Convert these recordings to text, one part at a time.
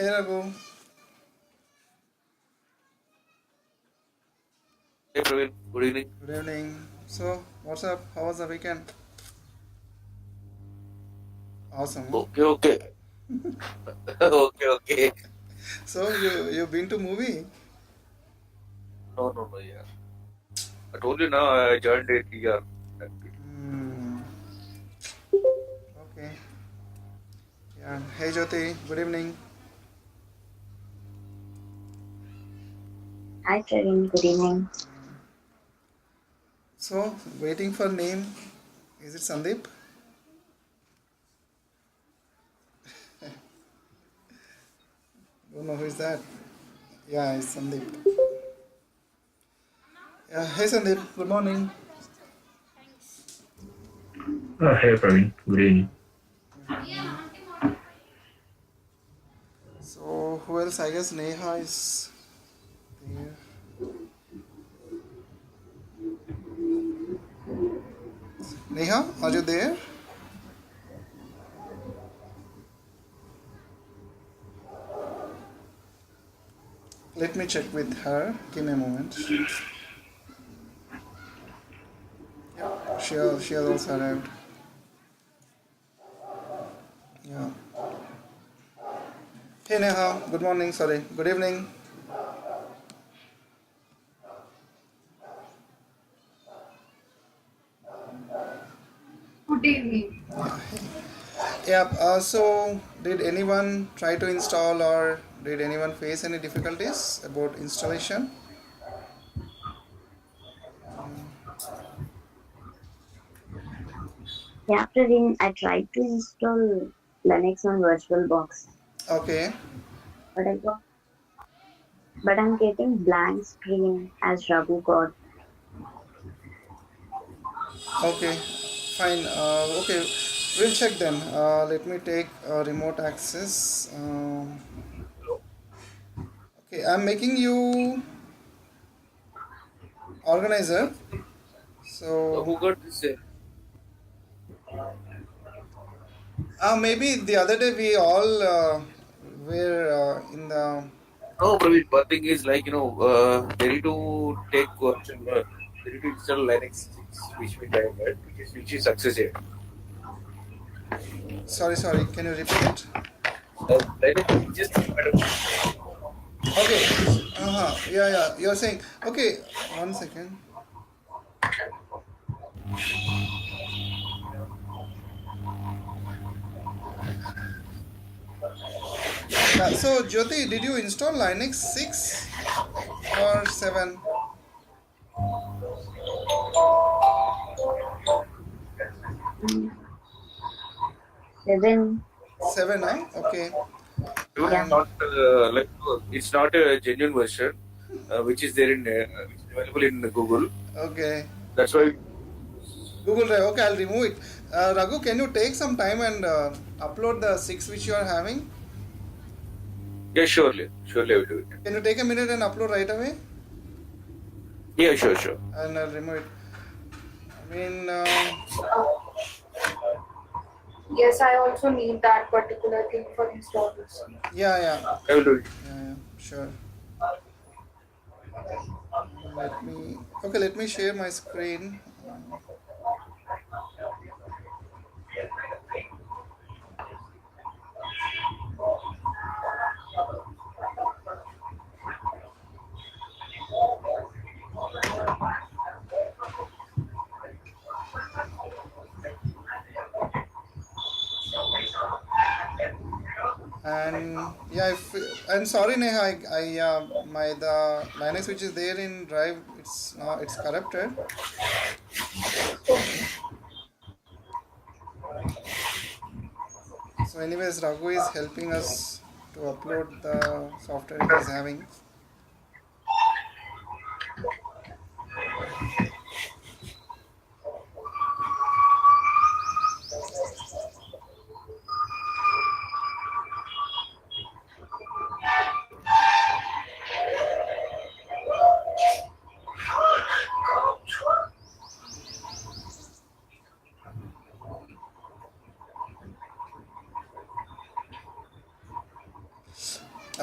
Hey Raghu, Hey Praveen, good evening. good evening. So, what's up? How was the weekend? Awesome. Huh? Okay, okay. Okay, okay. So you been to movie? No, no, no, yeah. I told you now I joined it here. Hmm. Okay. Yeah. Hey Jyoti, good evening. Hi, Praveen. Good evening. So, waiting for name. Is it Sandeep? Don't know who is that. Yeah, it's Sandeep. Yeah. Hey Sandeep, good morning. Hey Praveen, good evening. So who else? I guess Neha is there. Neha, are you there? Let me check with her. Give me a moment. Yep. She has also arrived. Yeah. Hey Neha, good morning. Sorry, good evening. Good evening. Yeah. Yeah. So, did anyone try to install or did anyone face any difficulties about installation? Yeah, Praveen, I tried to install Linux on VirtualBox, Okay. but I'm getting blank screen as Raghu got. Okay. Fine. Okay. We'll check then. Let me take remote access. Okay. I'm making you organizer. So Who got this? maybe the other day we all were in the. No, Praveen, one thing is like, they need to take version, they need to install Linux 6, which we tried, right? Which is success here. Sorry. Can you repeat it? Linux just Okay. Yeah. You're saying. Okay. One second. Yeah. So Jyoti, did you install Linux 6 or 7? Mm, Seven, 7, huh? Okay. Even yeah, it's And not like it's not a genuine version, which is there in which is available in Google. okay. That's why. Google Drive. Okay, I'll remove it. Raghu, can you take some time and upload the 6 which you are having? Yeah, surely I will do it. Can you take a minute and upload right away? Yeah, sure. And I'll remove it. I mean, Yes, I also need that particular thing for installation. yeah. I will do it. Yeah, sure. Let me share my screen. And yeah, if and sorry Neha, my the Linux which is there in Drive, it's corrupted. So anyways, Raghu is helping us to upload the software he's having.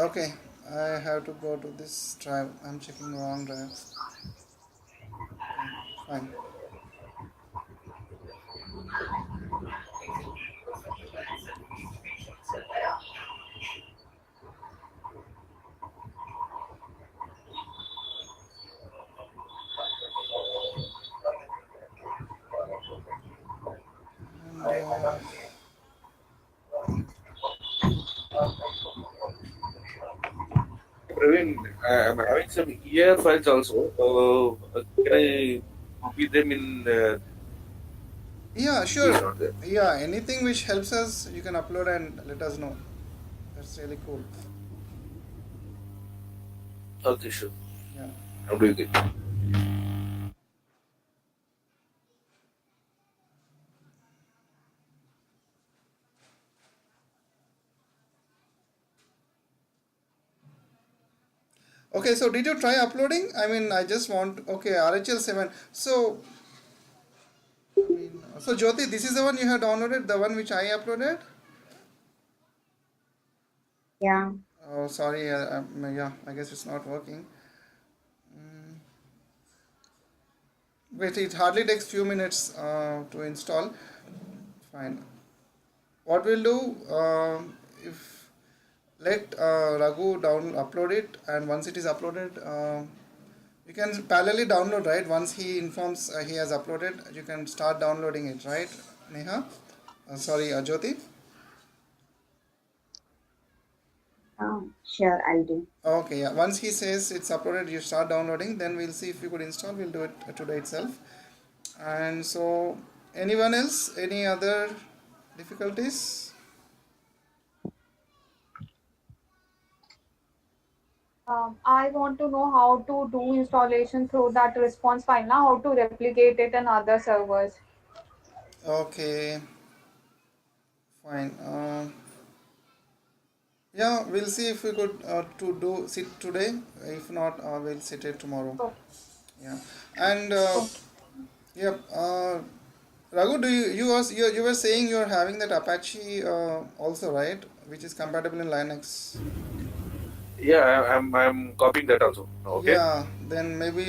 Okay, I have to go to this drive. I'm checking the wrong drive. Okay, fine. And Praveen, I'm having some ER files also. Can I copy them in yeah, these sure. not there? Yeah, anything which helps us, you can upload and let us know. That's really cool. Okay, sure. Yeah. I'm doing it. Okay, so did you try uploading? I mean, I just want, okay, RHL 7. So, I mean, so Jyoti, this is the one you have downloaded, the one which I uploaded? Yeah. Oh, sorry, yeah, I guess it's not working. Wait, it hardly takes few minutes to install. Fine. What we'll do, if let Raghu upload it, and once it is uploaded, you can parallelly download, right? Once he informs he has uploaded, you can start downloading it, right, Neha? Sorry, Jyoti. Sure, I'll do. Okay, yeah. Once he says it's uploaded, you start downloading. Then we'll see if we could install. We'll do it today itself. And so, anyone else? Any other difficulties? I want to know how to do installation through that response file now, how to replicate it in other servers. Okay, fine. Yeah, we'll see if we could to do sit today. If not, we'll sit it tomorrow. Okay. Yeah, and Okay. yeah. Raghu, do you were saying you're having that Apache also, right? Which is compatible in Linux. Yeah, I'm copying that also. Okay. Yeah, then maybe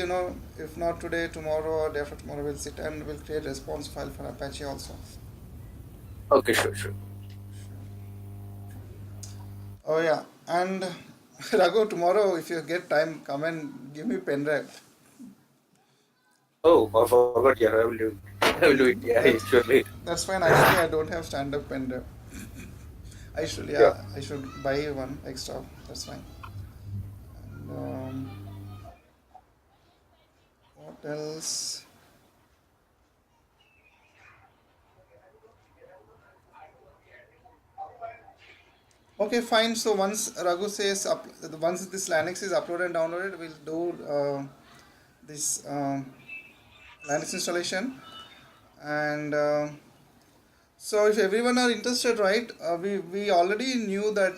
if not today, tomorrow or day after tomorrow, we'll sit and we'll create response file for Apache also. Okay, sure, sure. Oh yeah, and Raghu, tomorrow if you get time, come and give me pen drive. Oh, I forgot. Yeah, I will do it. I will do it. Yeah, That's surely. that's fine. Actually, I don't have stand-up pen drive. Yeah. I should buy one extra. That's fine. And, what else? Okay, fine. So once Raghu says once this Linux is uploaded and downloaded, we'll do this Linux installation. And so if everyone are interested, right? We already knew that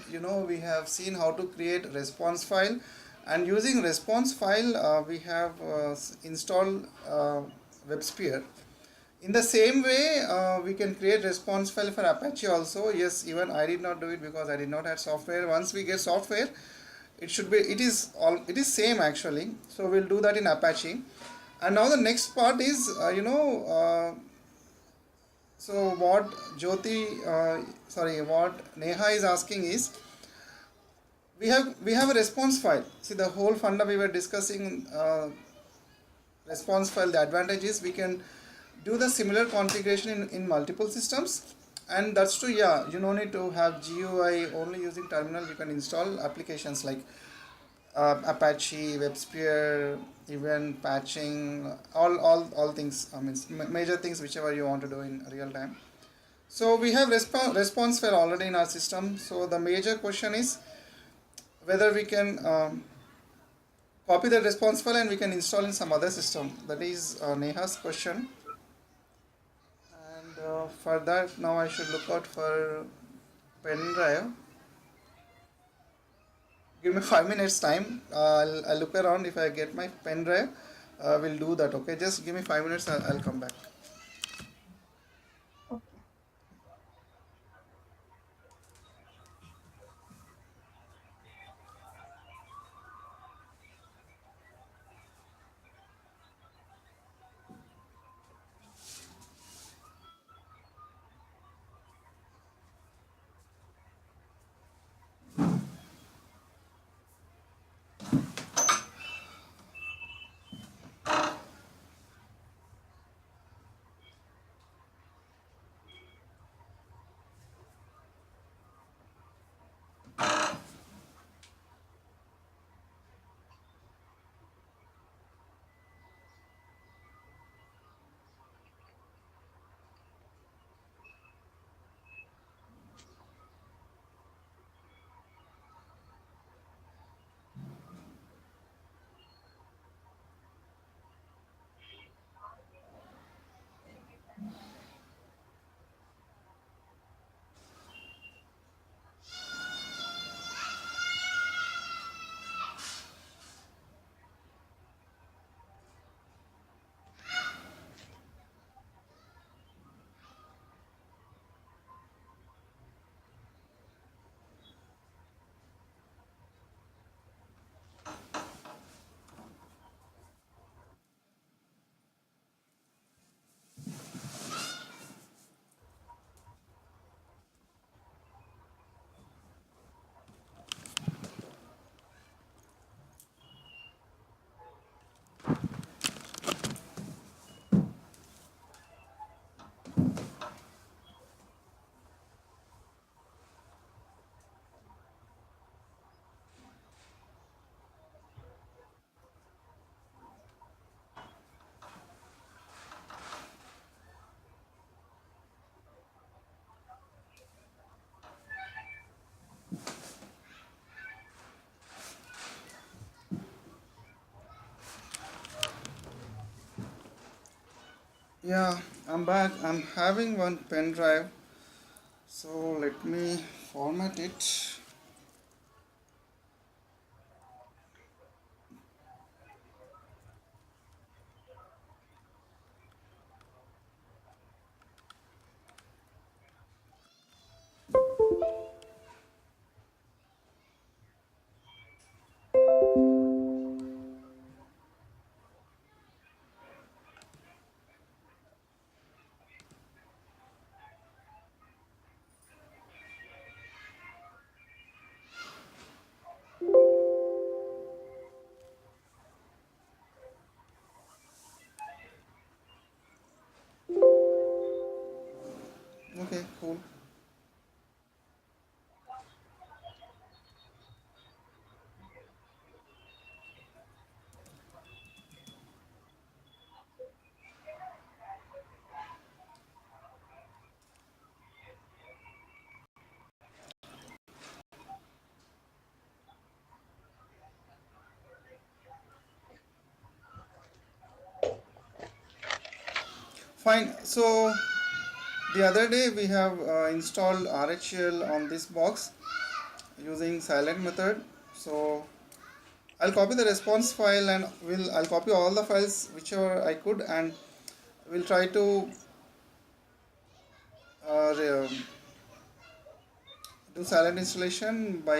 we have seen how to create response file, and using response file we have installed WebSphere. In the same way, we can create response file for Apache also. Yes, even I did not do it because I did not have software. Once we get software, it is same actually. So we'll do that in Apache. And now the next part is so what what Neha is asking is we have a response file. See the whole funda we were discussing response file. The advantage is we can do the similar configuration in multiple systems, and that's true. Yeah, you don't need to have GUI. Only using terminal you can install applications like Apache, WebSphere, event patching, all things. I mean major things whichever you want to do in real time. So we have response file already in our system. So the major question is whether we can copy the response file and we can install in some other system. That is Neha's question. And for that, now I should look out for pen drive. Give me 5 minutes time. I'll look around. If I get my pen drive, we'll do that. Okay, just give me 5 minutes. I'll come back. Okay. Yeah, I'm back. I'm having one pen drive, so let me format it. Okay, cool. Fine. So the other day we have installed RHL on this box using silent method. So I'll copy the response file and I'll copy all the files whichever I could, and we'll try to uh, do silent installation by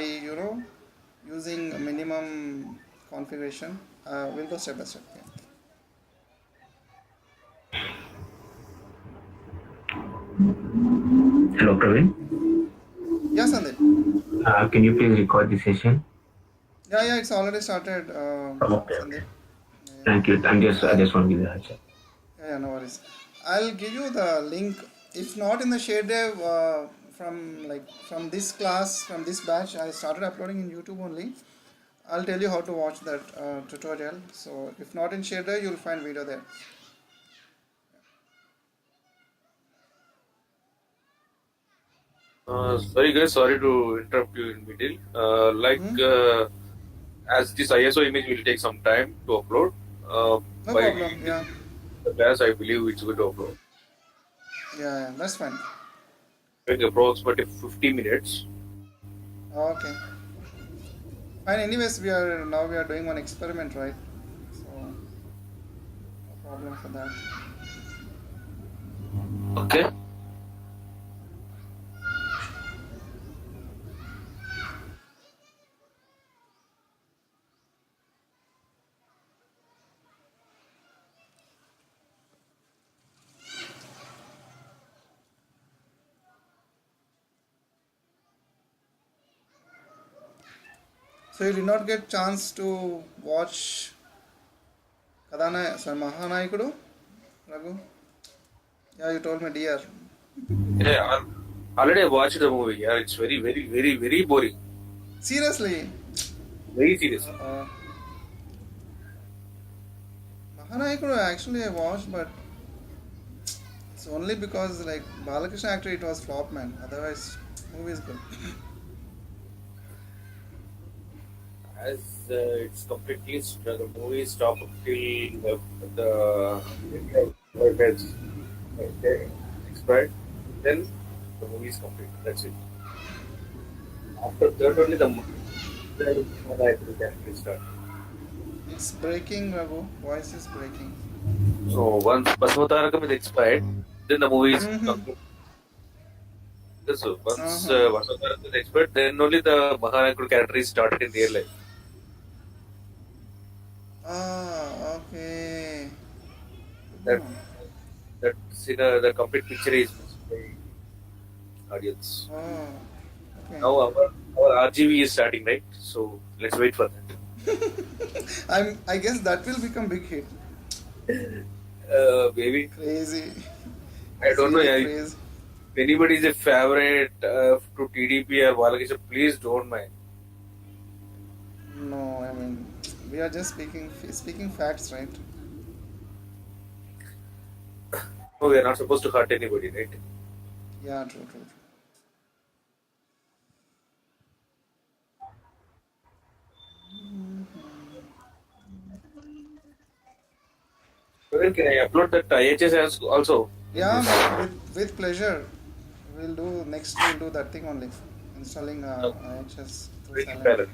using minimum configuration. We'll go step by step. Yeah. Hello, Praveen. Yeah, Sandeep. Can you please record the session? Yeah, it's already started, Okay, Sandeep. okay. Yeah. Thank you. I I'll, just want to give you a heads up. yeah, no worries. I'll give you the link. If not in the share drive, from this class, from this batch, I started uploading in YouTube only. I'll tell you how to watch that tutorial. So if not in share drive, you'll find video there. Sorry guys, sorry to interrupt you in middle. Hmm? As this ISO image will take some time to upload, No by problem. this Yeah, class I believe it's going to upload. yeah, that's fine. Take approximately 50 minutes. Okay. Fine. Anyways, we are doing one experiment, right? So no problem for that. Okay. So you did not get chance to watch Mahanayikudu, Raghu? Yeah, you told me, dear. Yeah, already I watched the movie. Yeah, it's very, very, very, very boring. Seriously, Very seriously. uh, Mahanayikudu actually I watched, but it's only because like Balakrishna actor it was flop, man. Otherwise, movie is good. As it's completely the movie stopped till the India has expired. Then the movie is complete. That's it. After that only the can start. It's breaking, Raghu. Voice is breaking. So once Basmatarakam is expired, then the movie is Mm-hmm. complete. So once Uh-huh. Basmatarakam is expired, then only the Mahanakuru character is started in real life. Ah, okay. That Uh-huh. that the complete picture is missed by audience. Oh, okay. Now our RGV is starting, right? So let's wait for that. I guess that will become big hit. Maybe Crazy. I It's don't know. really Yeah, if crazy. anybody is a favorite to TDP or Balakrishna, please don't mind. No, I mean we are just speaking facts, right? No, we are not supposed to hurt anybody, right? Yeah, true, true, true. Praveen, can I upload that IHS as also in Yeah, this? with pleasure. We'll do that thing only. Installing IHS through Doing in Silent. parallel.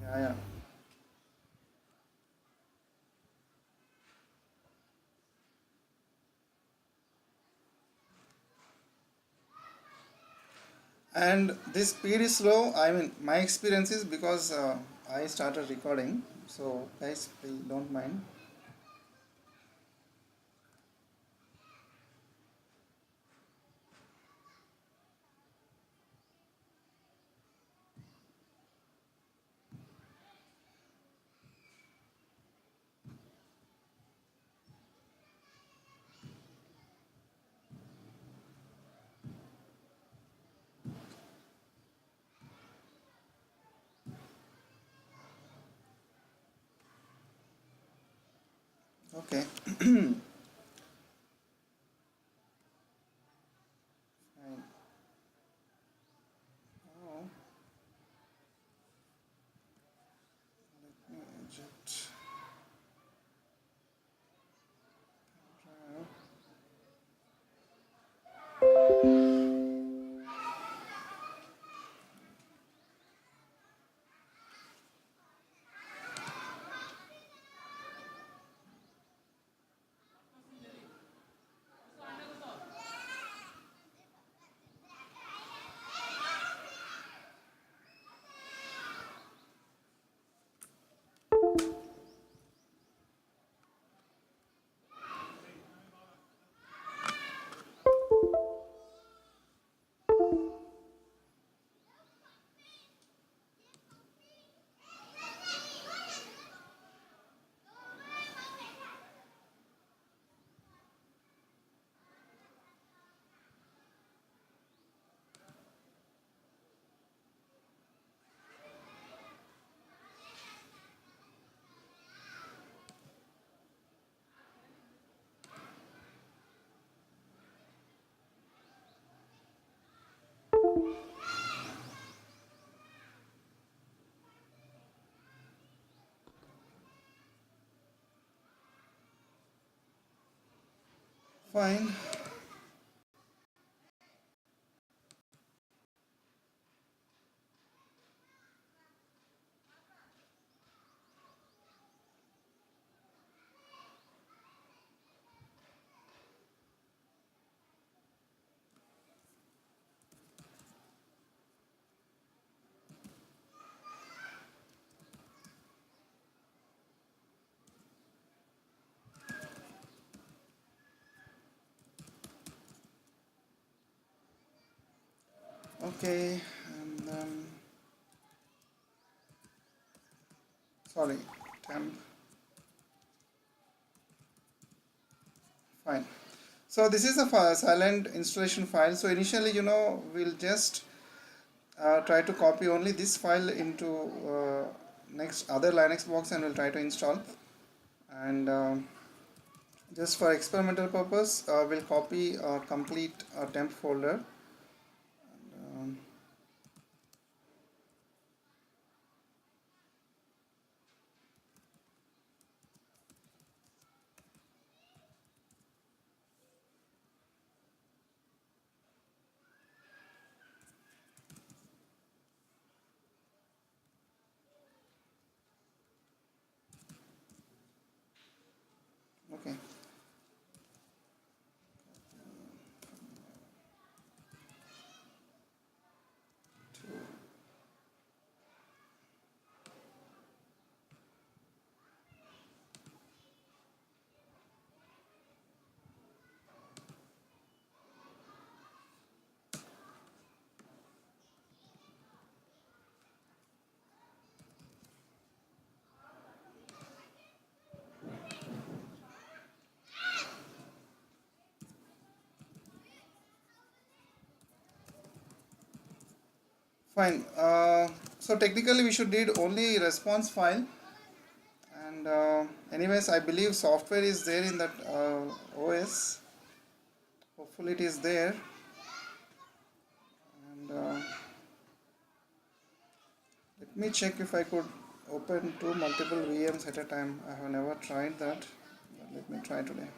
Yeah, yeah. And this speed is slow. I mean, my experience is because I started recording. So guys, please don't mind. Okay. Fine. Oh, let me eject. Fine. Okay. And then, sorry, temp. Fine. So this is a silent installation file. So initially, we'll just try to copy only this file into next other Linux box, and we'll try to install. And just for experimental purpose, we'll copy a complete temp folder. Um, okay. Fine. So technically we should read only response file, and anyways I believe software is there in that OS. Hopefully it is there, and let me check if I could open two multiple VMs at a time. I have never tried that. Let me try today.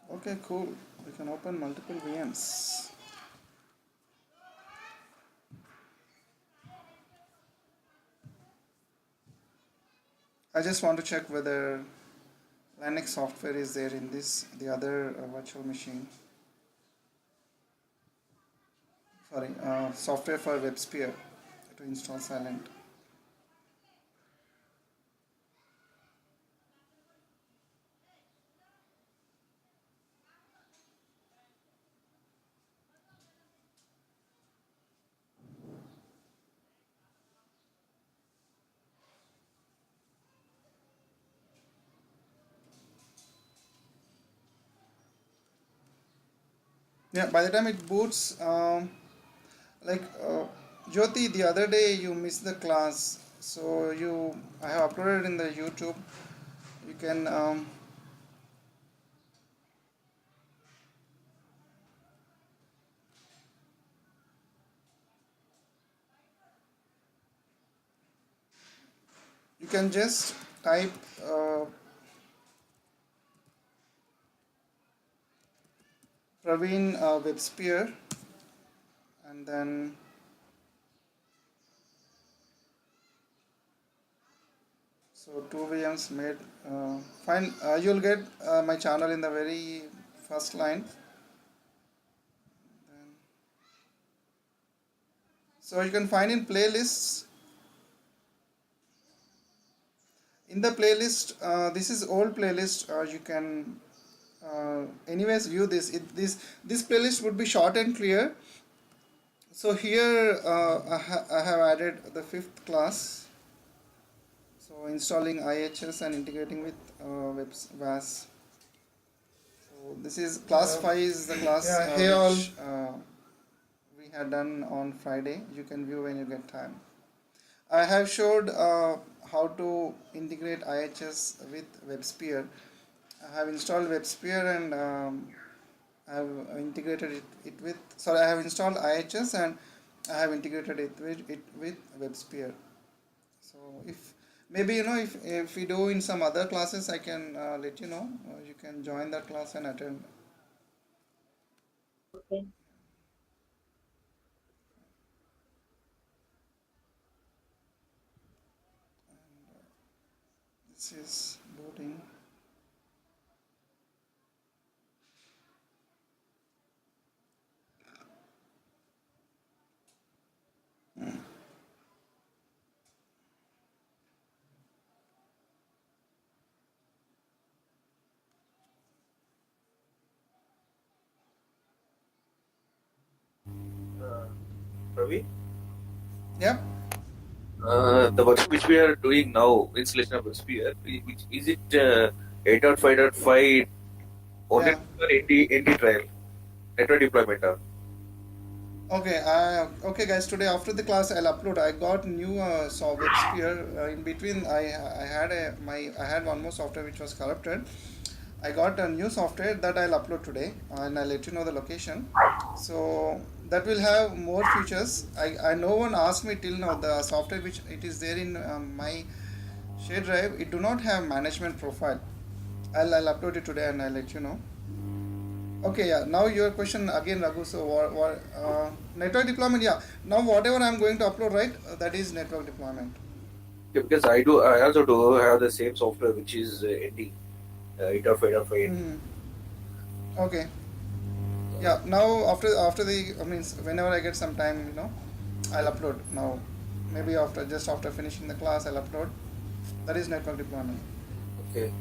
Okay, cool. We can open multiple VMs. I just want to check whether Linux software is there in the other virtual machine. Sorry, software for WebSphere to install Silent. Yeah, by the time it boots, like Jyoti, the other day you missed the class, so I have uploaded in the YouTube. You can just type Praveen WebSphere, and then so two VMs made. Fine, you'll get my channel in the very first line. So you can find in playlists. In the playlist, this is old playlist. You can anyways view this. This playlist would be short and clear. So here I have added the fifth class. So installing IHS and integrating with WebVAS. So this is class 5 is the class hey all. which we had done on Friday. You can view when you get time. I have showed how to integrate IHS with WebSphere. I have installed WebSphere and I have integrated it with. Sorry, I have installed IHS and I have integrated it with WebSphere. So if maybe if we do in some other classes, I can let you know. You can join that class and attend. Okay. This is booting. Ravi? Yep. The version which we are doing now, installation of WebSphere, which is it 8.5.5 only Yeah. for ND trial, network deployment? Okay, okay, guys. Today after the class, I'll upload. I got new WebSphere. In between, I had one more software which was corrupted. I got a new software that I'll upload today, and I'll let you know the location. So that will have more features. I no one asked me till now the software which it is there in my share drive. It do not have management profile. I'll upload it today and I'll let you know. Okay, yeah. Now your question again, Raghu. So, network deployment? Yeah. Now, whatever I'm going to upload, right? That is network deployment. Yeah, because I also do have the same software which is ND 8.5.5 ND. Okay. Yeah. Now, after the, I mean, whenever I get some time, I'll upload. Now, maybe just after finishing the class, I'll upload. That is network deployment. Okay.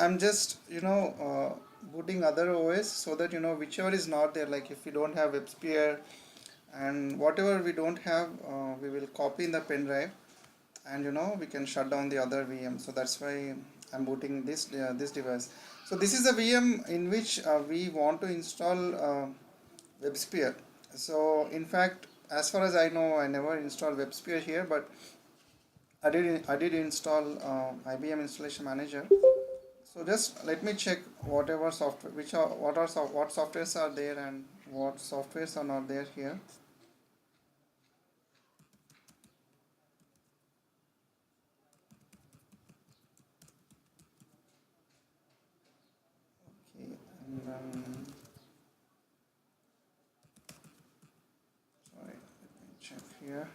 I'm just booting other OS so that whichever is not there, like if we don't have WebSphere and whatever we don't have, we will copy in the pen drive, and we can shut down the other VM. So that's why I'm booting this device. So this is a VM in which we want to install WebSphere. So in fact, as far as I know, I never installed WebSphere here, but I did install IBM Installation Manager. So just let me check whatever software, what softwares are there and what softwares are not there here. Okay, and then sorry, let me check here.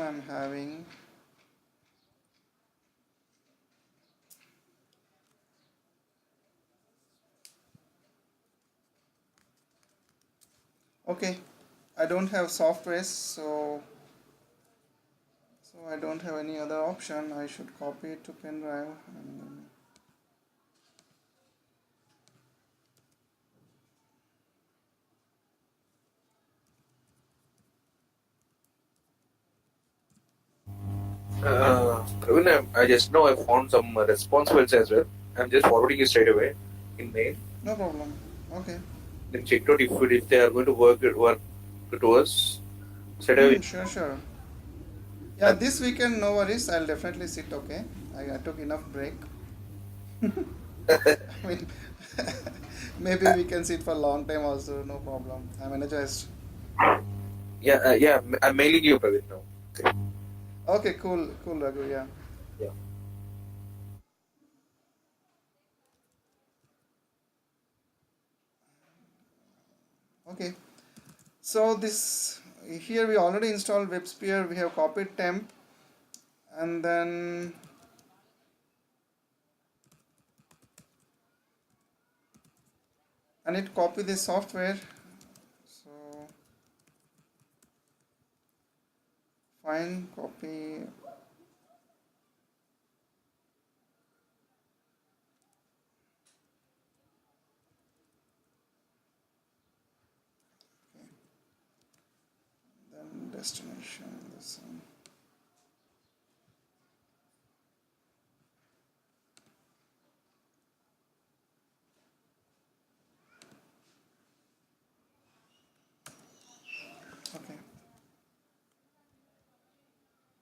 I'm having. Okay, I don't have softwares, so I don't have any other option. I should copy it to pen drive and then. Praveen, I just know I found some response files as well. I'm just forwarding it straight away in mail. No problem. Okay. Then check out if they are going to work to us. Straight away. Sure, sure. Yeah, this weekend, no worries. I'll definitely sit. Okay. I took enough break. I mean, maybe we can sit for a long time also. No problem. I'm energized. Yeah. I'm mailing you, Praveen, now. Okay. Okay, cool, cool, Raghu. Yeah. Yeah. Okay. So this here we already installed WebSphere. We have copied temp, and then I need to copy this software. So fine, copy. Then destination. This one. Okay.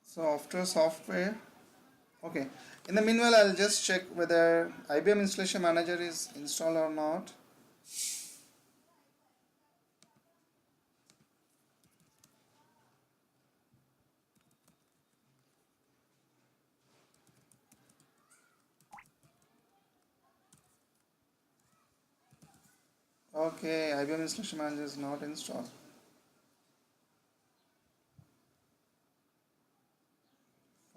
So after software. Okay. In the meanwhile, I'll just check whether IBM Installation Manager is installed or not. Okay, IBM Installation Manager is not installed.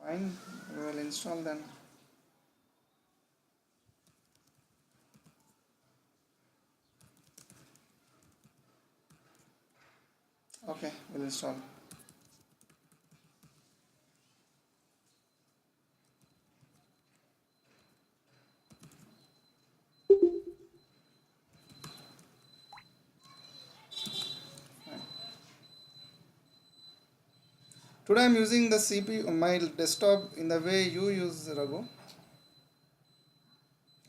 Fine, we will install then. Okay, we'll install. Fine. Today I'm using the CPU, my desktop in the way you use Raghu.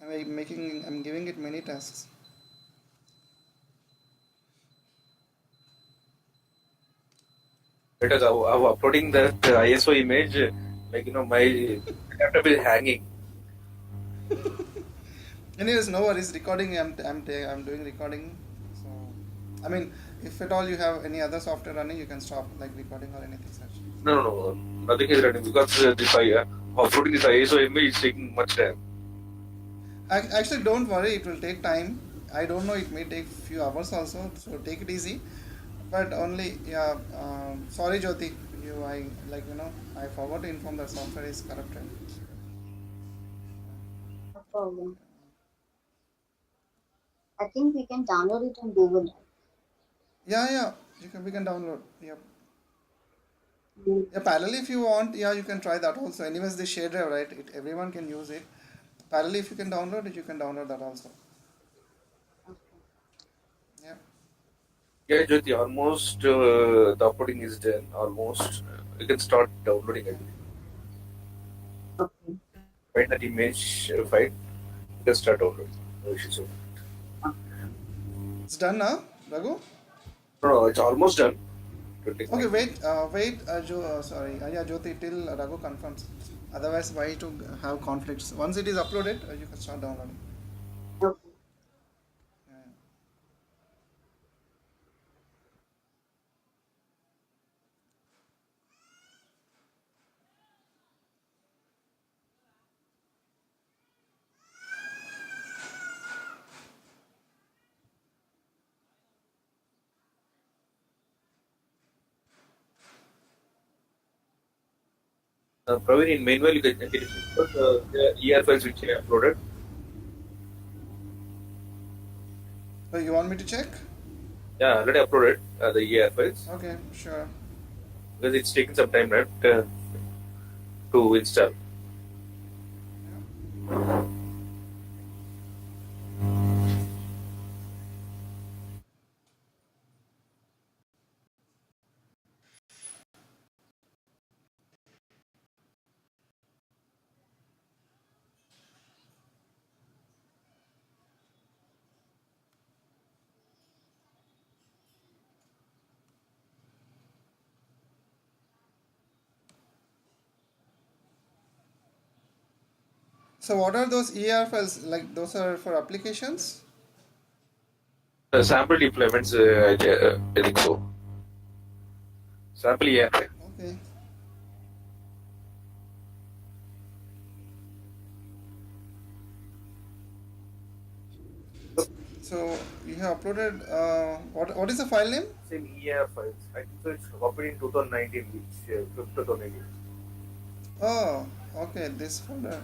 I'm giving it many tasks. Because I'm uploading that ISO image, my laptop is hanging. Anyways, no worries. Recording, I'm doing recording. So, I mean, if at all you have any other software running, you can stop like recording or anything such. No. Nothing is running because this uploading this ISO image is taking much time. Actually, don't worry. It will take time. I don't know. It may take few hours also. So take it easy. But only, yeah. Sorry, Jyoti. I forgot to inform that software is corrupted. No problem. I think we can download it on Google Drive. Yeah, we can download. Yep. Mm, Yeah, parallel if you want, yeah, you can try that also. Anyways, the share drive, right? Everyone can use it. Parallel if you can download it, you can download that also. okay. Yeah. Yeah, Jyoti, almost the uploading is done. Almost, you can start downloading. I believe. Okay. Find that image file. You can start downloading. No issues. It's done now, Raghu? No, it's almost done. It will take Okay, 9 minutes. wait, sorry, yeah, Jyoti, till Raghu confirms. Otherwise, why to have conflicts? Once it is uploaded, you can start downloading. Okay. Yeah. Praveen, in meanwhile, can you check out the ER files which I uploaded? So you want me to check? Yeah, already uploaded the ER files Okay, sure. because it's taking some time, right, to install. Yeah. So what are those ER files? Like those are for applications? Sample deployments, I think so. Sample ER file. Okay. So you have uploaded. What is the file name? Same ER files. I think so. It's copied in 2019, which 2019. Oh, okay. This folder.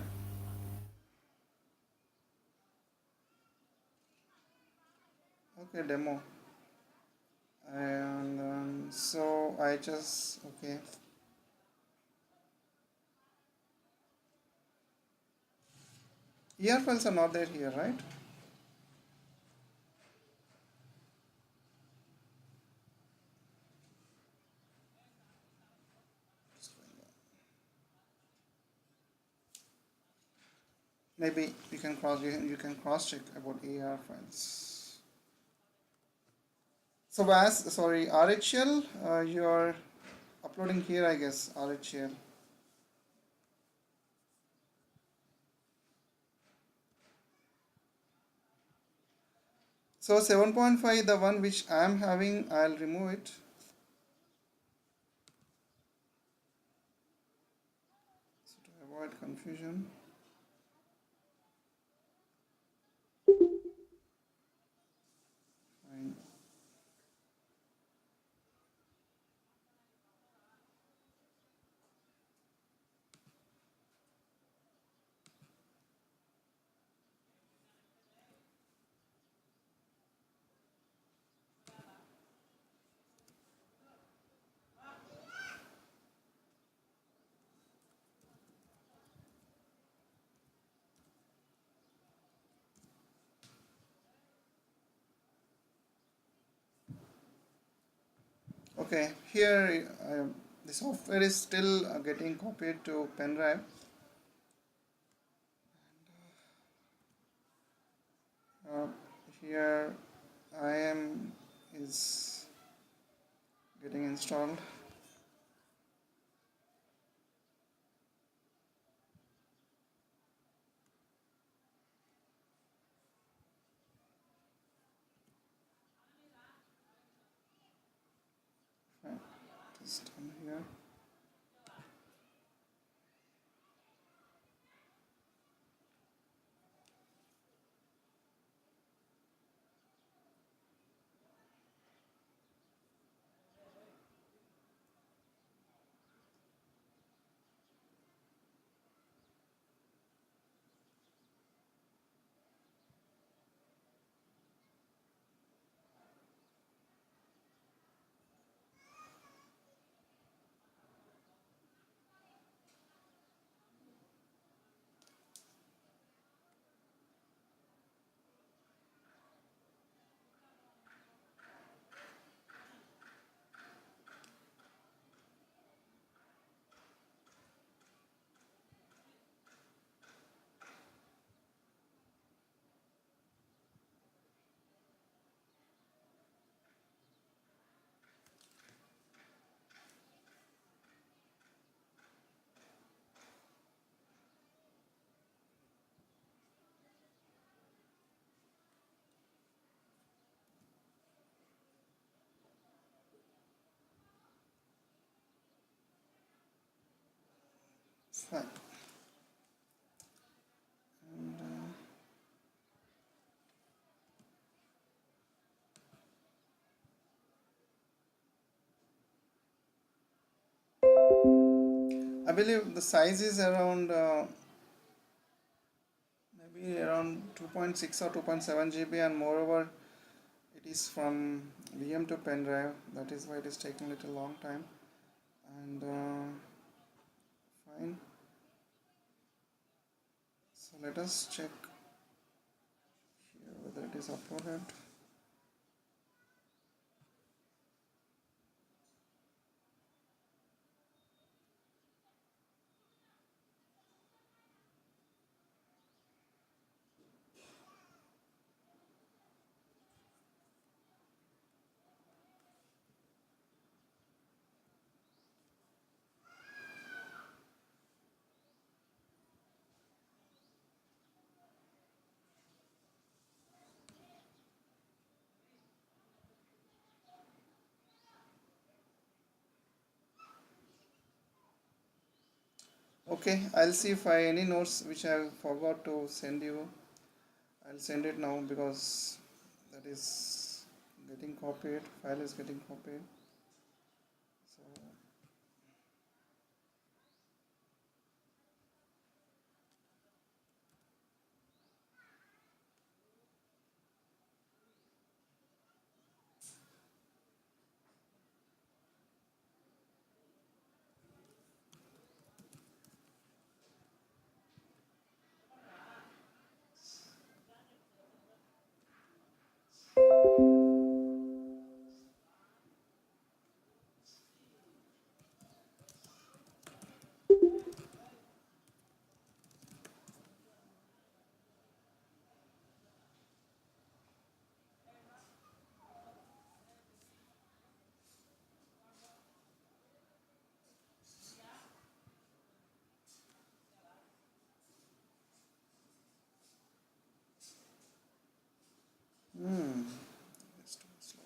Okay, demo. And so I just okay. ER files are not there here, right? Maybe you can cross check about AR files. So as sorry RHL, you're uploading here, I guess RHL. So 7.5, the one which I am having, I'll remove it. So to avoid confusion. Fine. Okay, here the software is still getting copied to pen drive. Uh, Here IAM is getting installed. Fine. It's done here. Fine. And, I believe the size is around maybe around 2.6 or 2.7 GB, and moreover it is from VM to pen drive. That is why it is taking a little long time. And fine. So let us check here whether it is uploaded. Okay, I'll see if I any notes which I forgot to send you. I'll send it now because that is getting copied. File is getting copied. So it's too slow.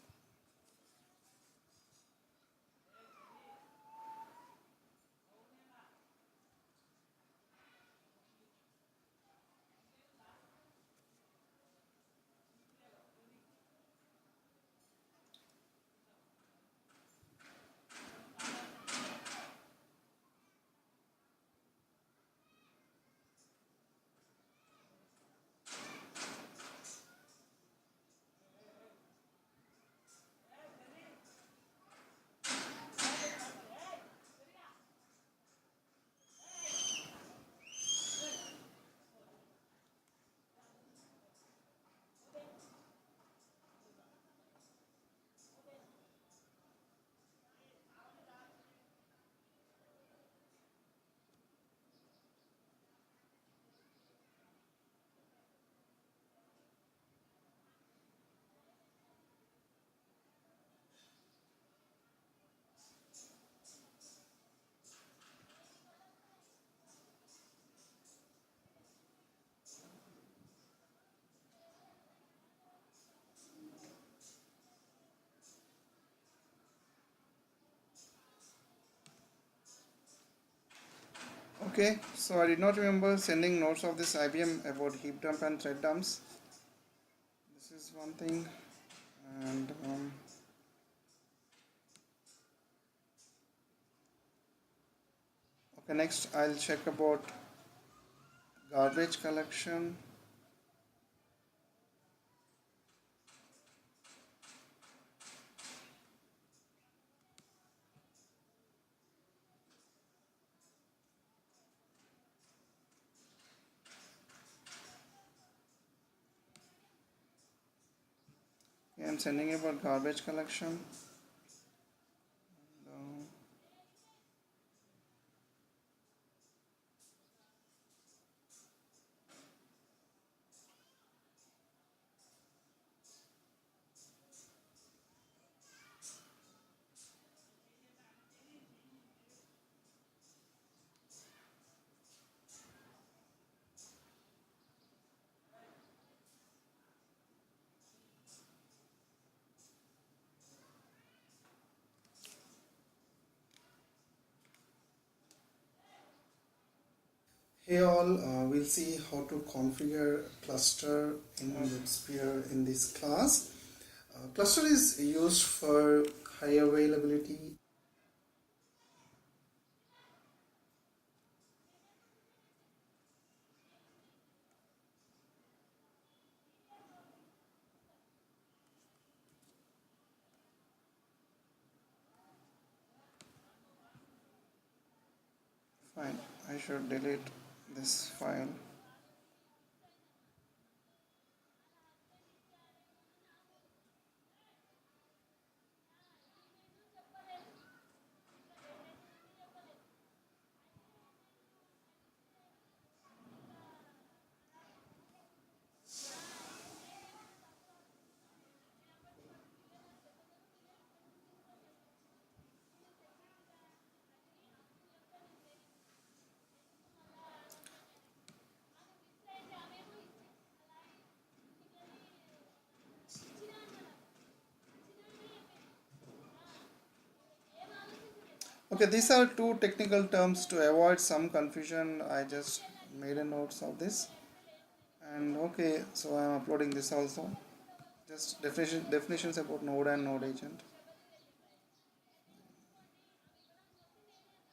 Okay, so I did not remember sending notes of this IBM about heap dump and thread dumps. This is one thing, and okay, next I'll check about garbage collection. Okay, I'm sending about garbage collection. And, Hey all, we'll see how to configure cluster in WebSphere in this class. Cluster is used for high availability. Fine, I should delete this file. Okay, these are two technical terms. To avoid some confusion, I just made a notes of this. And okay, so I'm uploading this also. Just definitions about node and node agent.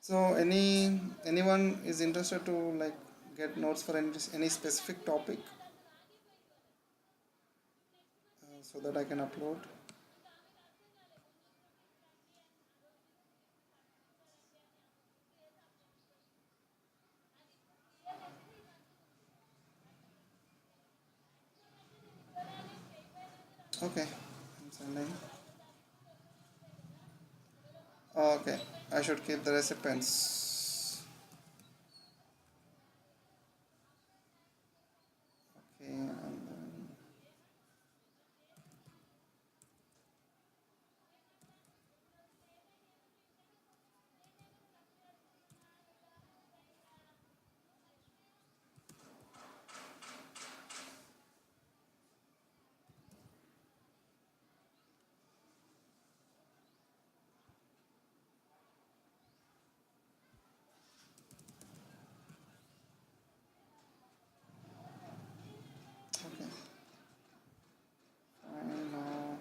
So anyone is interested to like get notes for any specific topic, so that I can upload. Okay, I'm sending. Okay, I should keep the recipients. Okay, and then okay, fine now.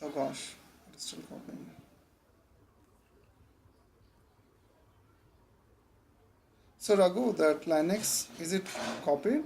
Oh gosh, it's still copying. So Raghu, that Linux, is it copied?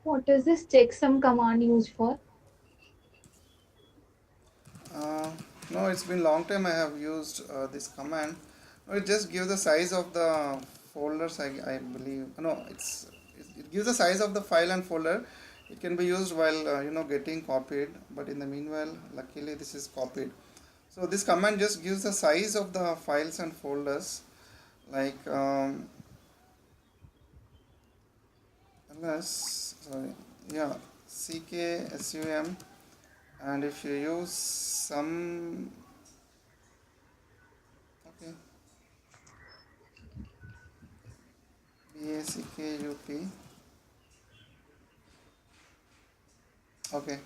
What is this checksum command used for? Uh, no, it's been long time I have used this command. No, it just gives the size of the folders. I believe no, it gives the size of the file and folder. It can be used while getting copied. But in the meanwhile, luckily this is copied. So this command just gives the size of the files and folders. Like ls sorry, yeah, ck sum, and if you use some, okay, BACKUP. Okay,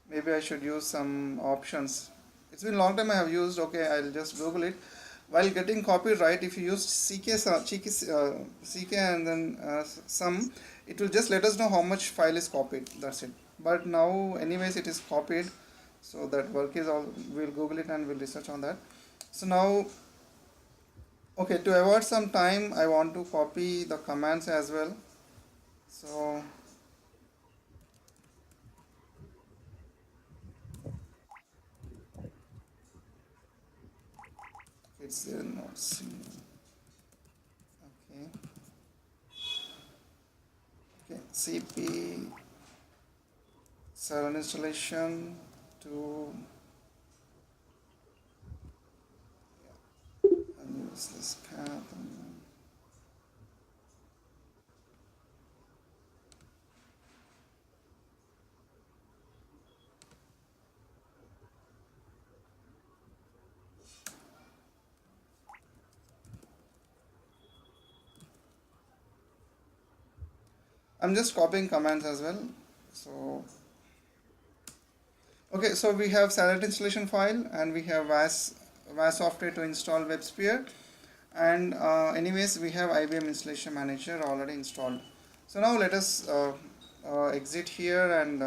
maybe I should use some options. It's been a long time I have used. Okay, I'll just Google it. While getting copyright, if you use CK and then some, it will just let us know how much file is copied. That's it. But now, anyways, it is copied. So that work is all. We'll Google it and we'll research on that. So now, okay, to avoid some time, I want to copy the commands as well. So it's there notes. Okay. Okay. CP server installation to useless path. I'm just copying commands as well. So okay, so we have salad installation file and we have VAS software to install WebSphere, and anyways we have IBM installation manager already installed. So now let us exit here and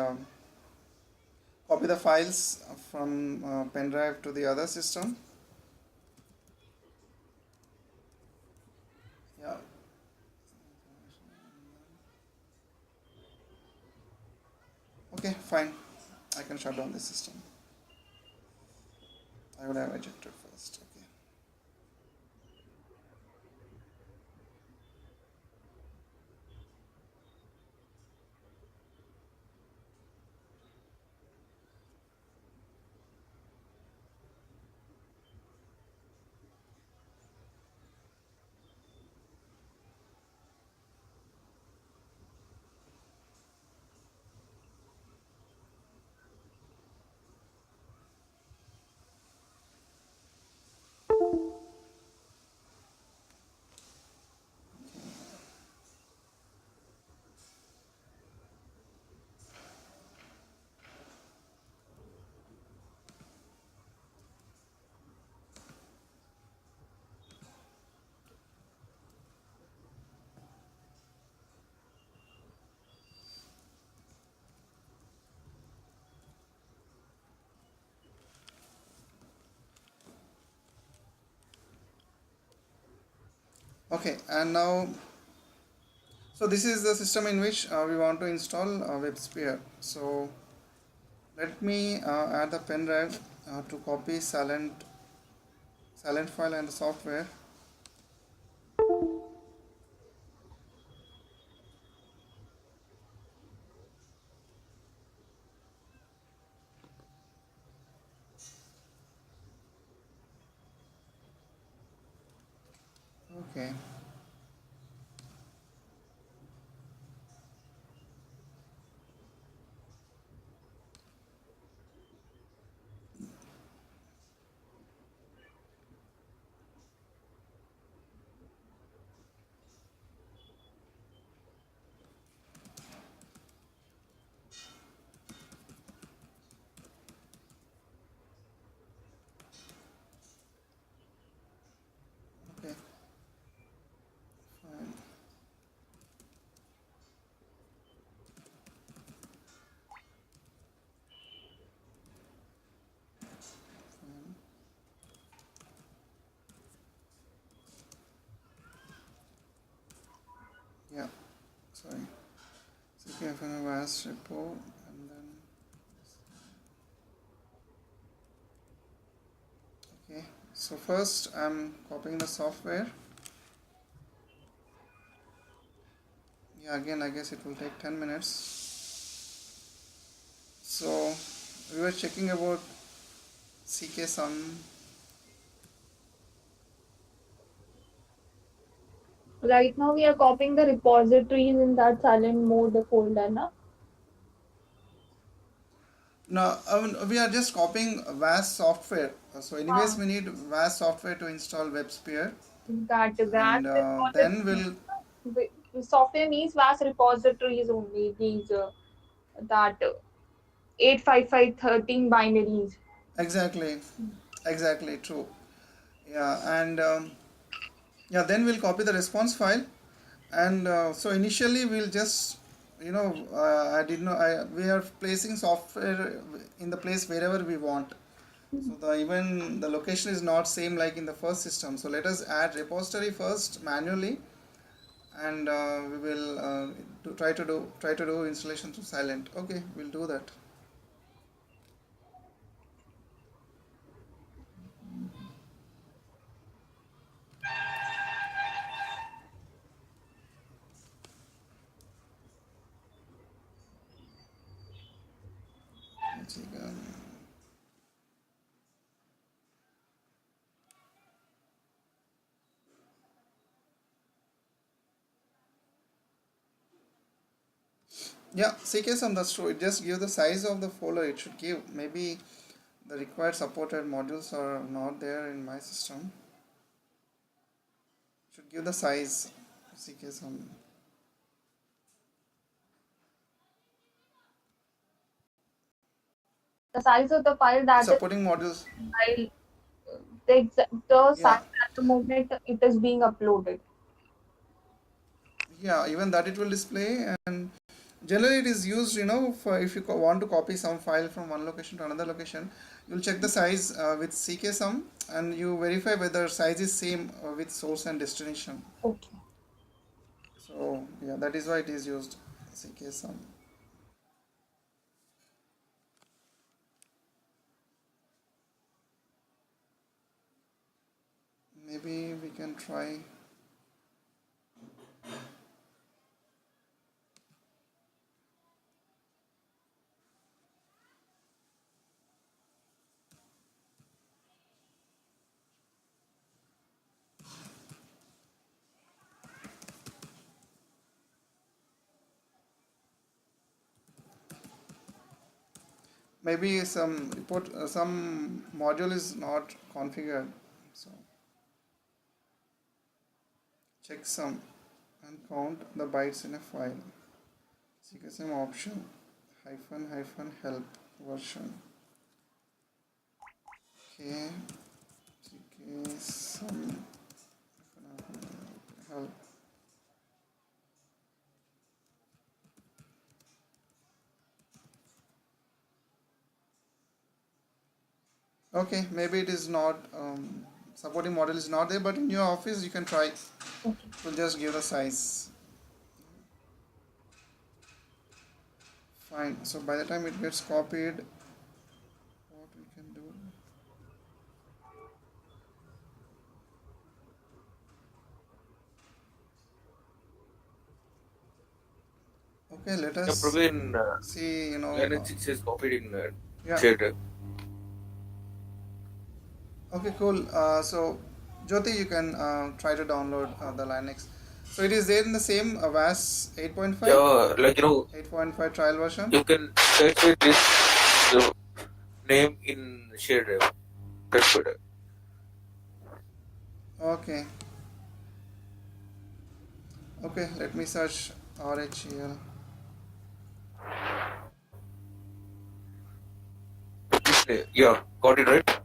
copy the files from pen drive to the other system. Yeah. Okay, fine. I can shut down the system. I would have ejected first. Okay. Okay, and now, so this is the system in which we want to install WebSphere. So let me add the pen drive to copy silent file and the software. Okay. Okay. hyphen VAS repo, and then okay. So first I'm copying the software. Yeah, again I guess it will take 10 minutes. So we were checking about CK sum. Right now we are copying the repositories in that silent mode folder, na? No, we are just copying VAS software. So anyways, Ah, we need VAS software to install WebSphere, that and then repository. we'll Software means vast repositories only. These that 85513 binaries. exactly, exactly true. Yeah, and yeah, then we'll copy the response file, and so initially we'll just I did not I we are placing software in the place wherever we want. So even the location is not same like in the first system. So let us add repository first manually, and we will try to do installation to silent. Okay, we'll do that. Let's see, yeah, CKSM, that's true. It just give the size of the folder. It should give. Maybe the required supported modules are not there in my system. It should give the size. CKSM. The size of the file that is Supporting modules. file, the Yeah, size at the moment it is being uploaded. yeah. Even that it will display, and generally it is used. For if you want to copy some file from one location to another location, you'll check the size with CKSM, and you verify whether size is same with source and destination. Okay. So yeah, that is why it is used CKSM. Maybe we can try. Maybe some module is not configured. So check some and count the bytes in a file. CKSM option hyphen version. Okay. CKSM help. Okay, maybe it is not supporting model is not there, but in your office you can try. It Okay. will just give the size. Fine. So by the time it gets copied, what we can do? Okay, let Yeah, us Praveen, see. Linux 6 is copied in Yeah. shared drive. Okay, cool. So Jyoti, you can try to download the Linux. So it is there in the same VAS 8.5, Yeah, 8.5 trial version. you can search with this uh, name in shared drive. That's better. Okay. Okay, let me search RHEL. Yeah, got it right.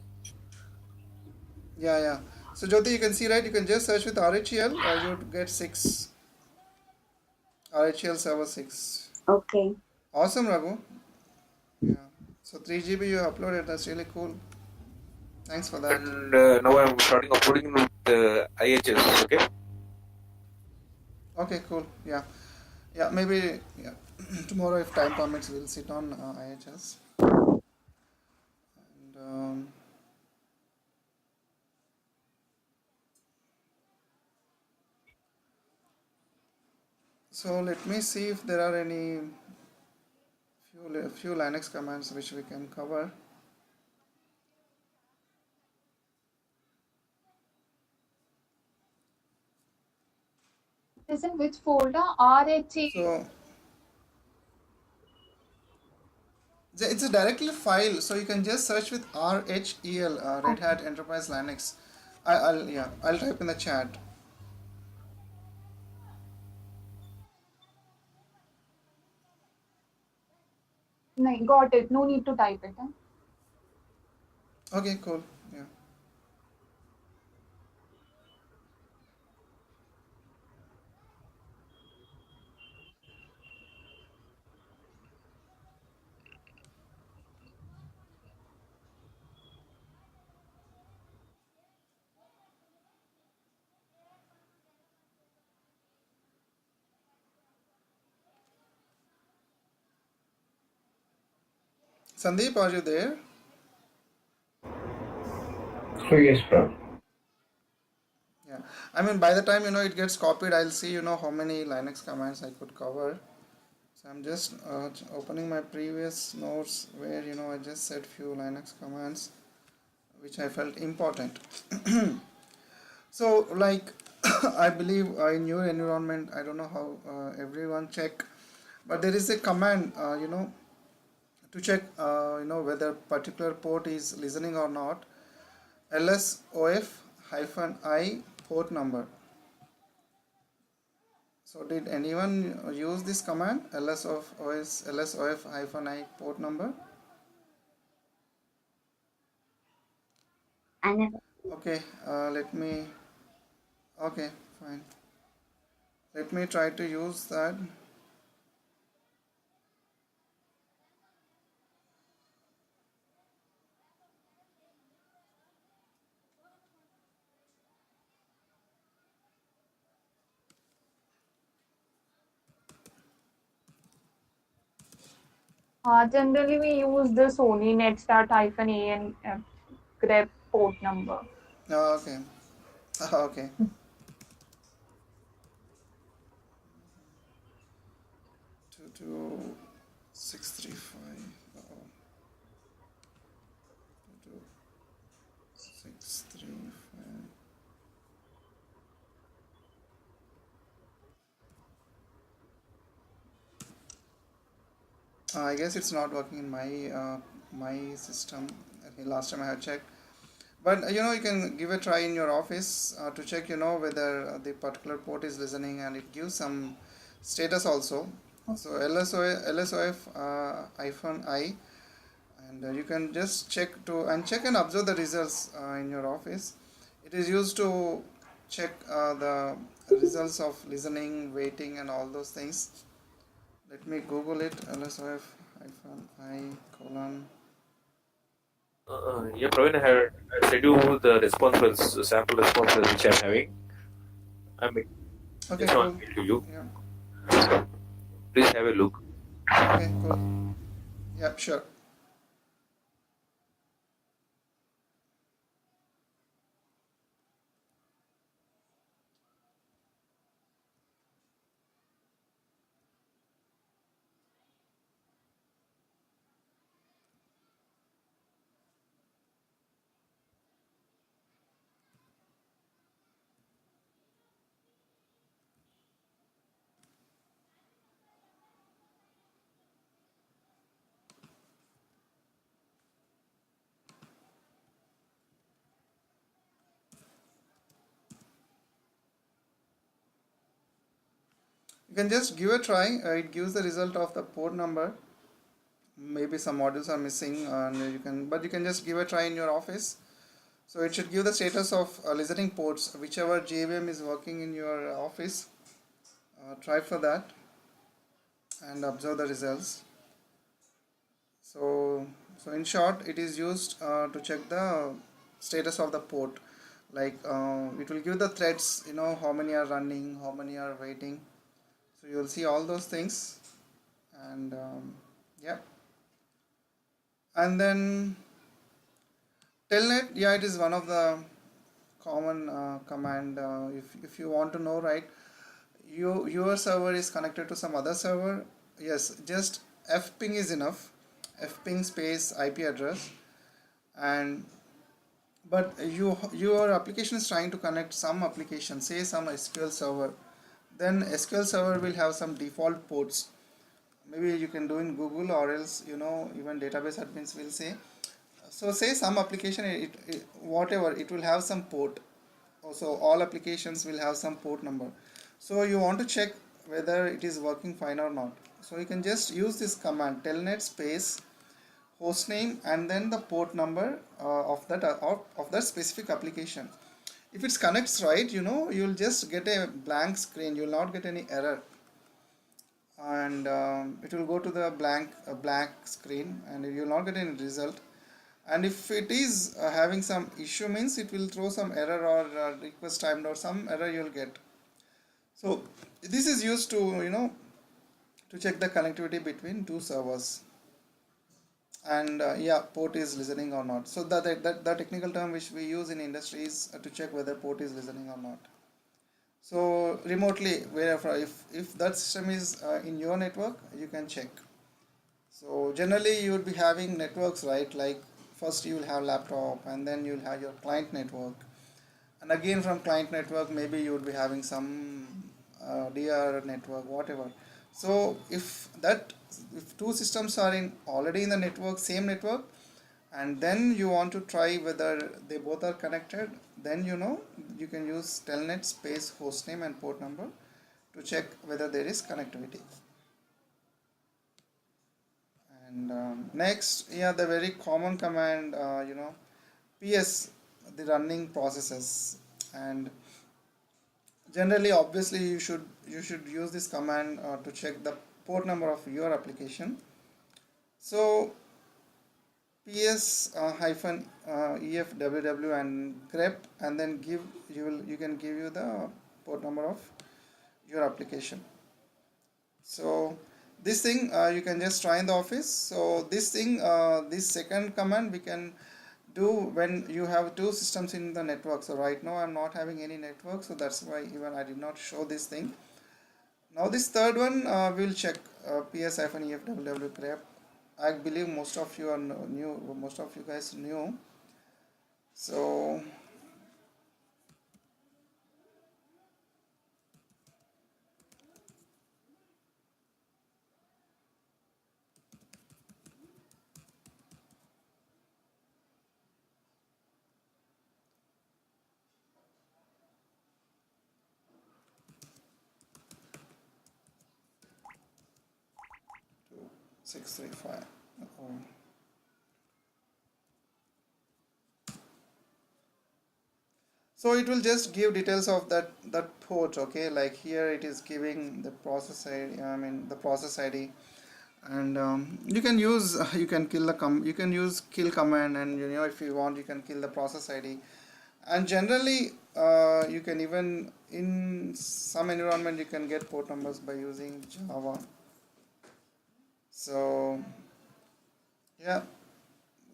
Yeah, yeah. So Jyoti, you can see, right? You can just search with RHEL. You would get 6. RHEL server 6. Okay. Awesome, Raghu. Yeah. So 3 GB you uploaded. That's really cool. Thanks for that. And now I'm starting uploading with IHS. Okay. Okay, cool. Yeah. Yeah, maybe. Yeah. Tomorrow, if time permits, we'll sit on IHS. And so let me see if there are any few Linux commands which we can cover. Is in which folder? RHA. So it's a directly file, so you can just search with RHEL, Red Okay. Hat Enterprise Linux. I'll type in the chat. No, got it. No need to type it. Okay, cool. Yeah. Sandeep, are you there? So yes, Prabhu. Yeah. I mean, by the time it gets copied, I'll see how many Linux commands I could cover. So I'm just opening my previous notes where I just said few Linux commands which I felt important. So like I believe in your environment, I don't know how everyone check, but there is a command to check whether particular port is listening or not. lsof-i port number. So did anyone use this command lsof-i port number? I never. Okay, let me. Okay, fine. Let me try to use that. Generally, we use the Sony netstart -a and grep port number. Okay, okay. 22635. 22635. I guess it's not working in my system. Okay, last time I had checked. But you can give a try in your office to check whether the particular port is listening, and it gives some status also. So LSOF iPhone I, and you can just check and observe the results in your office. It is used to check the results of listening, waiting, and all those things. Let me Google it. LSOF iPhone I colon. Yeah, Praveen, I sent you the responses, sample responses which I'm having. I mean, Okay, just want cool. to mail to you. Yeah. Please have a look. Okay, cool. Yeah, sure. You can just give a try. It gives the result of the port number. Maybe some modules are missing, and but you can just give a try in your office. So it should give the status of listening ports, whichever JVM is working in your office. Try for that and observe the results. So, so in short, it is used to check the status of the port. Like it will give the threads, how many are running, how many are waiting. So you will see all those things, And yeah, and then telnet, yeah, it is one of the common command. If you want to know, right, your server is connected to some other server, yes, just fping is enough. Fping space IP address. And but your application is trying to connect some application, say some SQL server, then SQL server will have some default ports. Maybe you can do in Google, or else even database admins will say. So say some application, whatever, it will have some port. So all applications will have some port number. So you want to check whether it is working fine or not. So you can just use this command telnet space hostname and then the port number of that specific application. If it connects right, you'll just get a blank screen. You'll not get any error, and it will go to the blank screen, and you'll not get any result. And if it is having some issue, means it will throw some error, or request timed, or some error you'll get. So this is used to to check the connectivity between two servers. And yeah, port is listening or not. So the technical term which we use in industry is to check whether port is listening or not. So remotely, wherever, if that system is in your network, you can check. So generally you would be having networks, right? Like first you will have laptop, and then you'll have your client network, and again from client network maybe you would be having some DR network, whatever. So if two systems are in already in the network, same network, and then you want to try whether they both are connected, then you can use telnet space hostname and port number to check whether there is connectivity. And next, yeah, the very common command, ps, the running processes. And generally, obviously, you should use this command to check the port number of your application. So ps hyphen efww and grep, and then you can give you the port number of your application. So this thing you can just try in the office. So this second command we can do when you have two systems in the network. So right now I'm not having any network, so that's why even I did not show this thing. Now this third one, we'll check ps-efww grep. I believe most of you are new, most of you guys knew. So two, 635. So it will just give details of that port. Okay, like here it is giving the process ID, I mean the process ID. And you can use you can kill the you can use kill command, and if you want you can kill the process ID. And generally you can even in some environment you can get port numbers by using Java. So yeah,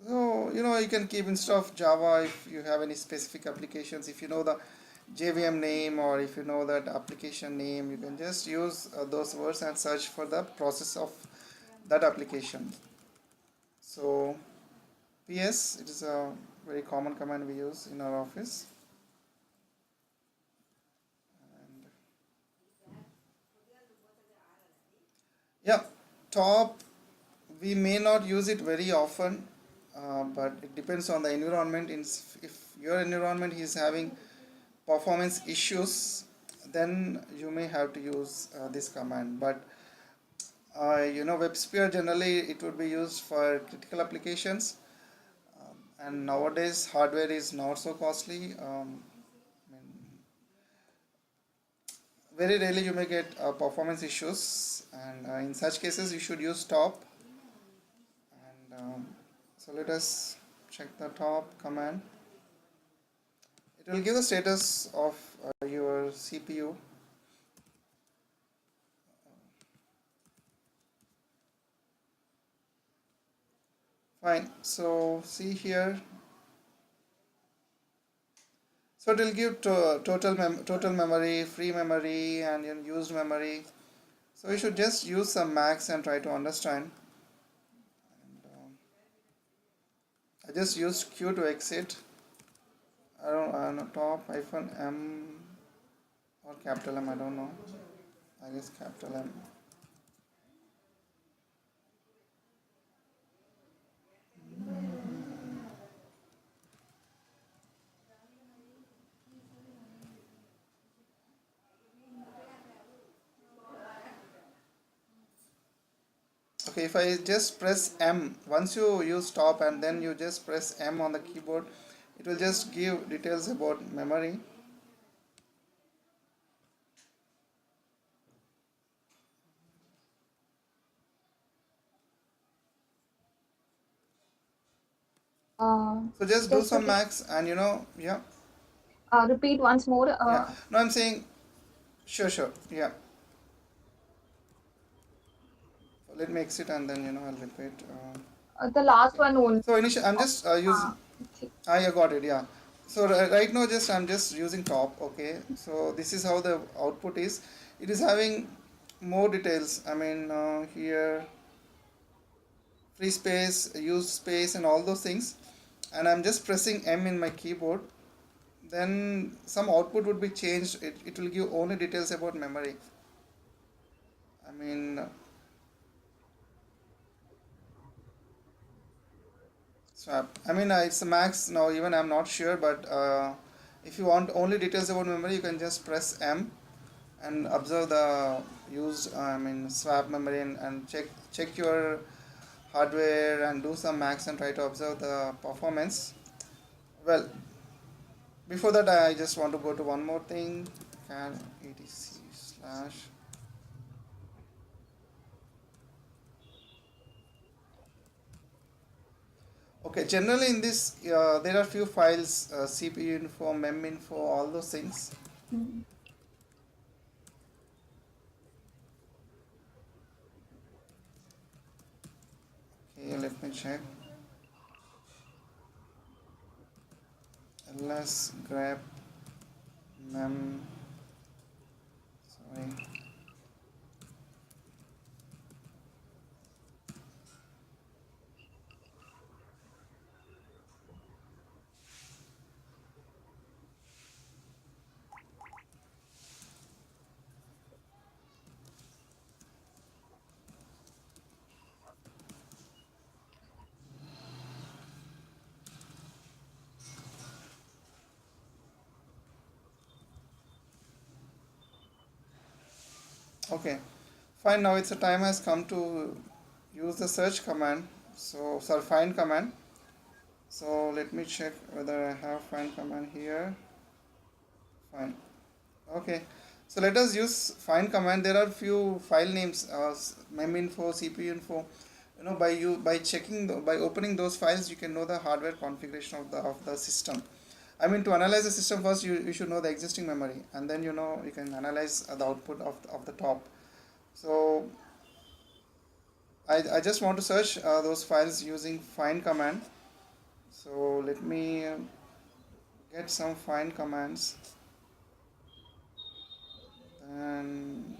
so you can keep, instead of Java, if you have any specific applications, if you know the JVM name, or if you know that application name, you can just use those words and search for the process of that application. So PS, it is a very common command we use in our office. And yeah, top, we may not use it very often, but it depends on the environment. If your environment is having performance issues, then you may have to use this command. But WebSphere, generally it would be used for critical applications. And nowadays hardware is not so costly. I mean, very rarely you may get performance issues, and in such cases you should use top. And so let us check the top command. It will give the status of your CPU. Fine. So see here. So it will give total memory, free memory, and used memory. So you should just use some max and try to understand. And, I just used Q to exit. I don't top hyphen M or capital M. I don't know. I guess capital M. Okay, if I just press M, once you use stop and then you just press M on the keyboard, it will just give details about memory. So just do Just some repeat, max and yeah, repeat once more. yeah. No, I'm saying, sure, yeah. Let me exit and then I'll repeat. The last one only. So initially, I'm just Uh, using. I got it. Yeah. So right now, just I'm just using top. Okay. So this is how the output is. It is having more details. I mean, here free space, use space, and all those things. And I'm just pressing M in my keyboard. Then some output would be changed. It will give only details about memory. I mean, swap. I mean, it's a max now. Even I'm not sure, but if you want only details about memory, you can just press M and observe the used. I mean, swap memory and check your hardware and do some max and try to observe the performance. Well, before that, I just want to go to one more thing. Can etc slash. Okay, generally in this, there are few files, CPU info, mem info, all those things. Okay, let me check. ls grep mem, sorry. Okay, fine. Now it's a time has come to use the search command. So, sorry, find command. So let me check whether I have find command here. Fine. Okay. So let us use find command. There are few file names, mem info, CPU info. By checking by opening those files, you can know the hardware configuration of the system. I mean, to analyze the system first, you should know the existing memory, and then you can analyze the output of the top. So I just want to search those files using find command. So let me get some find commands. Then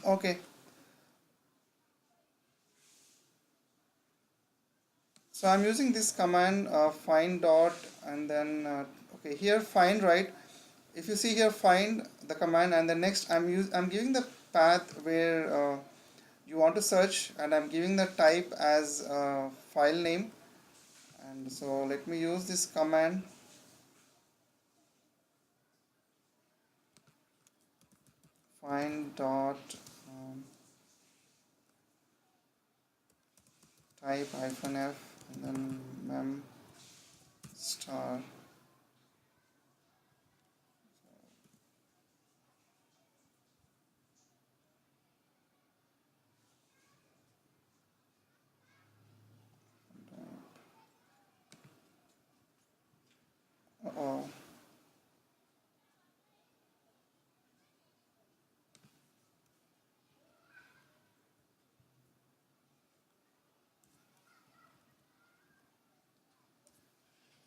okay. So I'm using this command find dot and then okay, here find, right. If you see here find the command, and the next I'm giving the path where you want to search, and I'm giving the type as file name. And so let me use this command, find dot type hyphen f, and then mem star. Oh,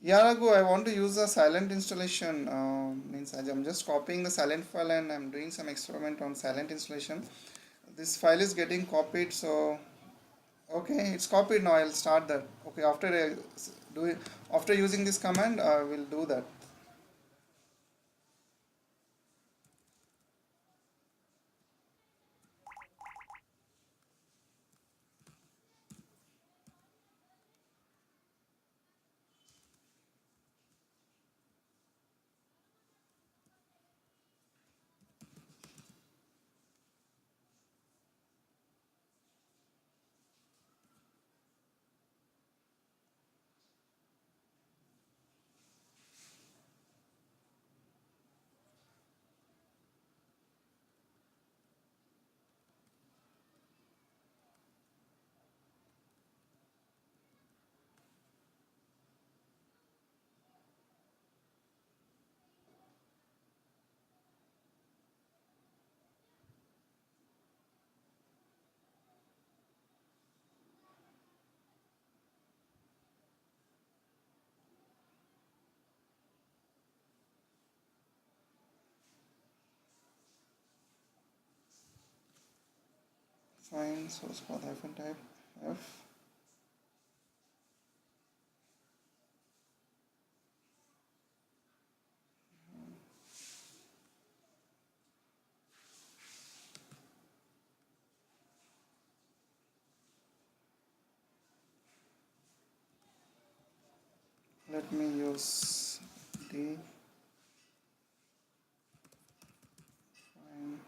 Yarago, I want to use a silent installation. Means I'm just copying the silent file and I'm doing some experiment on silent installation. This file is getting copied, so okay, it's copied now. I'll start that. Okay, after do it, after using this command, I will do that. Find source path hyphen type f. Let me use d. Find.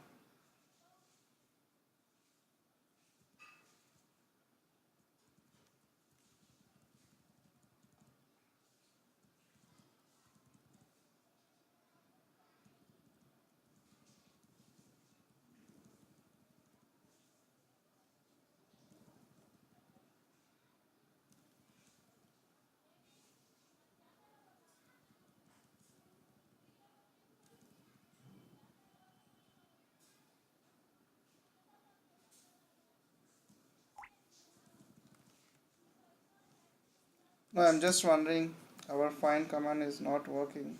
No, I'm just wondering. Our find command is not working.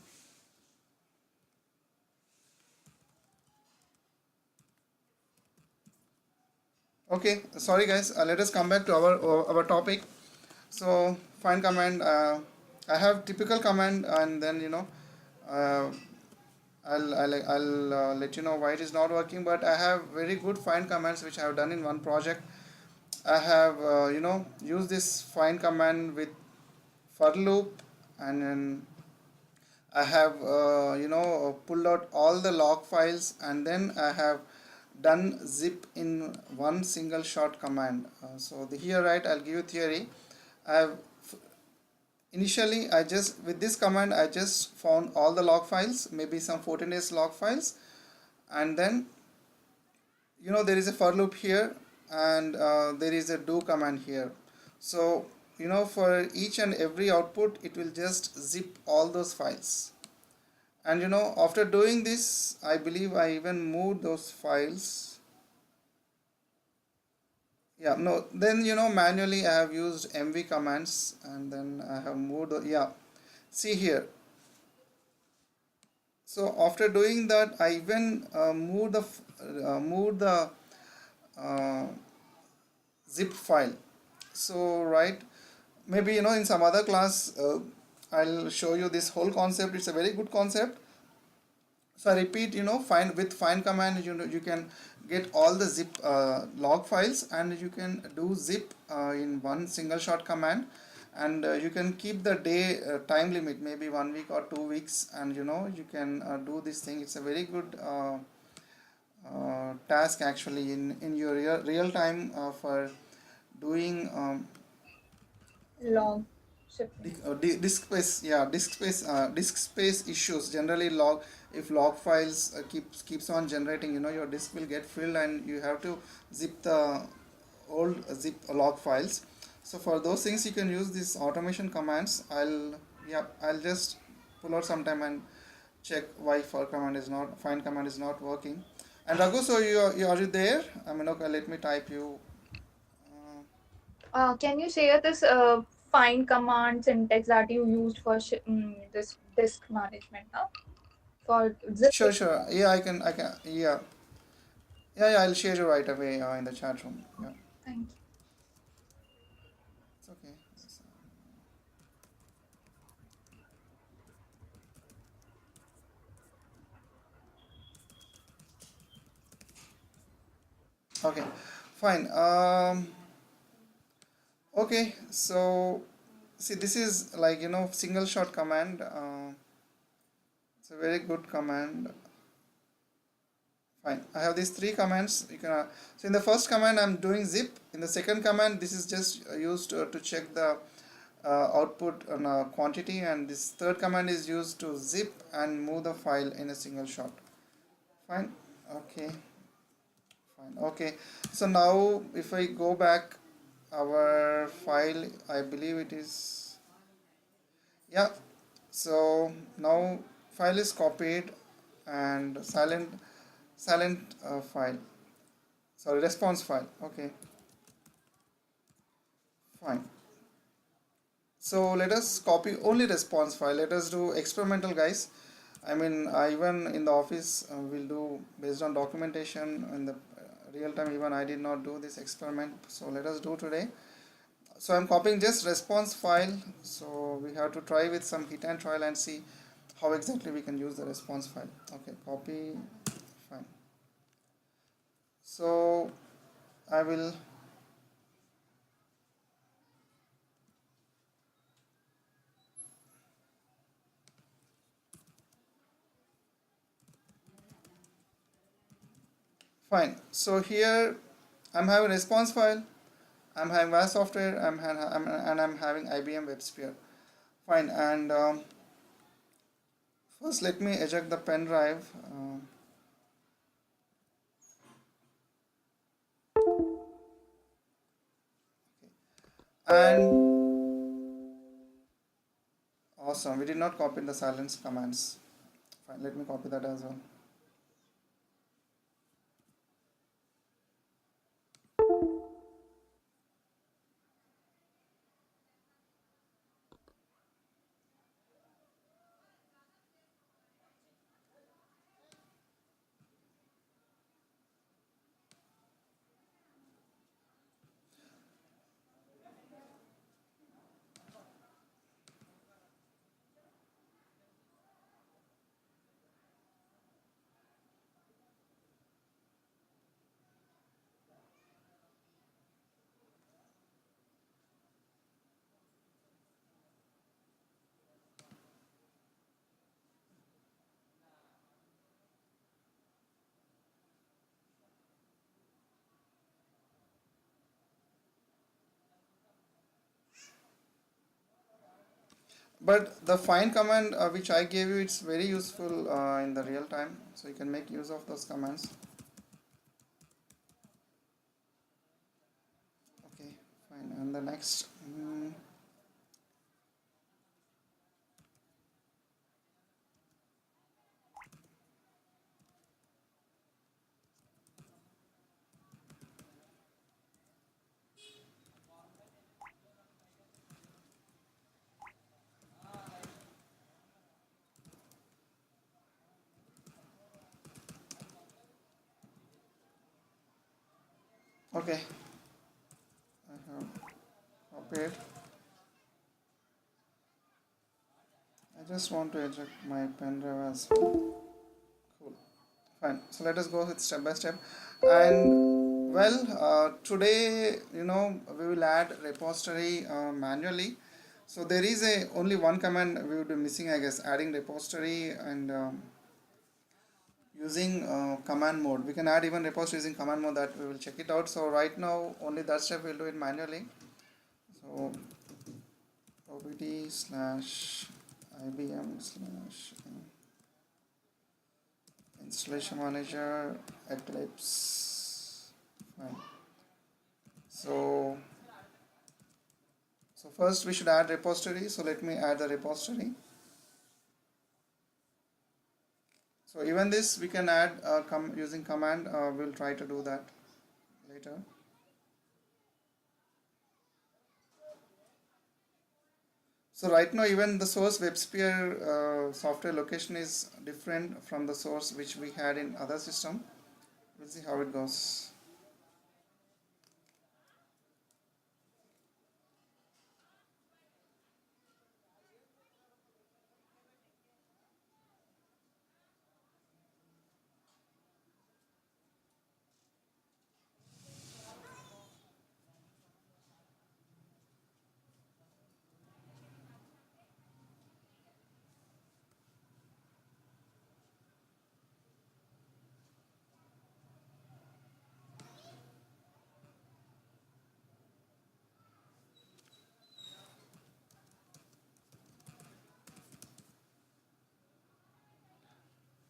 Okay, sorry guys. Let us come back to our topic. So find command. I have typical command, and then uh, I'll let you know why it is not working. But I have very good find commands which I have done in one project. I have used this find command with for loop, and then I have pulled out all the log files, and then I have done zip in one single shot command. So here, right, I'll give you theory. I have initially, I just with this command I just found all the log files, maybe some 14 days log files, and then there is a for loop here, and there is a do command here. So for each and every output it will just zip all those files. And after doing this, I believe I even moved those files. Yeah, no, then manually I have used mv commands, and then I have moved yeah, see here. So after doing that, I even moved the uh, zip file. So right, maybe in some other class I'll show you this whole concept. It's a very good concept. So I repeat, find with find command, you can get all the zip log files, and you can do zip in one single shot command, and you can keep the day time limit, maybe 1 week or 2 weeks, and you can do this thing. It's a very good task actually in your real time for doing Log shifting. disk space, yeah, disk space issues. Generally log, if log files keeps on generating, your disk will get filled, and you have to zip the old zip log files. So for those things you can use these automation commands. I'll just pull out some time and check why for command is not find command is not working. And Raghu, so are you there? I mean, okay, let me type you. uh, Can you share this find command syntax that you used for this disk management now for zip sure, file? sure, yeah, I can, yeah. Yeah, yeah, I'll share you right away in the chat room. Yeah, Thank you. it's okay. Okay, fine. Okay, so see, this is like single shot command. It's a very good command. Fine. I have these three commands. You can. So in the first command, I'm doing zip. In the second command, this is just used to check the output on quantity, and this third command is used to zip and move the file in a single shot. Fine. Okay. Fine. Okay. So now if I go back our file, I believe it is, yeah. So now file is copied, and silent file. Sorry, response file. Okay. Fine. So let us copy only response file. Let us do experimental, guys. I mean, even in the office, we'll do based on documentation in the real time. Even I did not do this experiment, so let us do today. So I'm copying just response file. So we have to try with some hit and trial and see how exactly we can use the response file. Okay, copy. Fine. So I will. Fine. So here I'm having response file. I'm having VAS software. And I'm having IBM WebSphere. Fine. And first, let me eject the pen drive. And awesome. We did not copy the silence commands. Fine. Let me copy that as well. But the find command which I gave you, it's very useful in the real time. So you can make use of those commands. Okay, fine. And the next. Okay, I have copied. I just want to eject my pen drive as well. Fine. So let us go with step by step. And well, today, we will add repository manually. So there is a only one command we would be missing, I guess, adding repository and using command mode. We can add even repository using command mode, that we will check it out. So right now, only that step we'll do it manually. So opt slash ibm slash installation manager eclipse. Fine. So first we should add repository. So let me add the repository. So even this we can add using command. We'll try to do that later. So right now even the source WebSphere software location is different from the source which we had in other system. We'll see how it goes.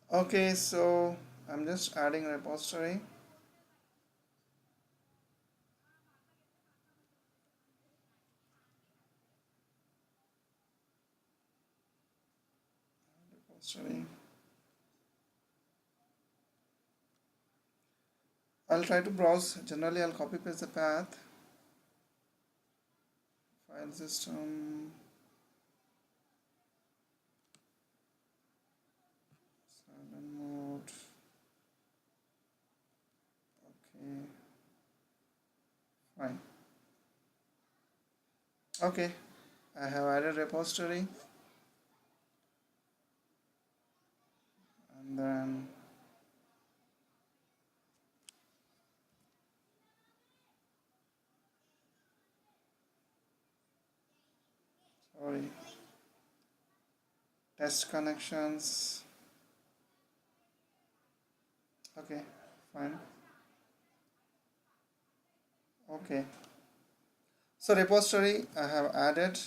Okay, so I'm just adding a repository. Repository. I'll try to browse. Generally, I'll copy paste the path. File system. Silent mode. Okay. Fine. Okay. I have added repository. And then sorry. Test connections. Okay. Fine. Okay. So repository I have added.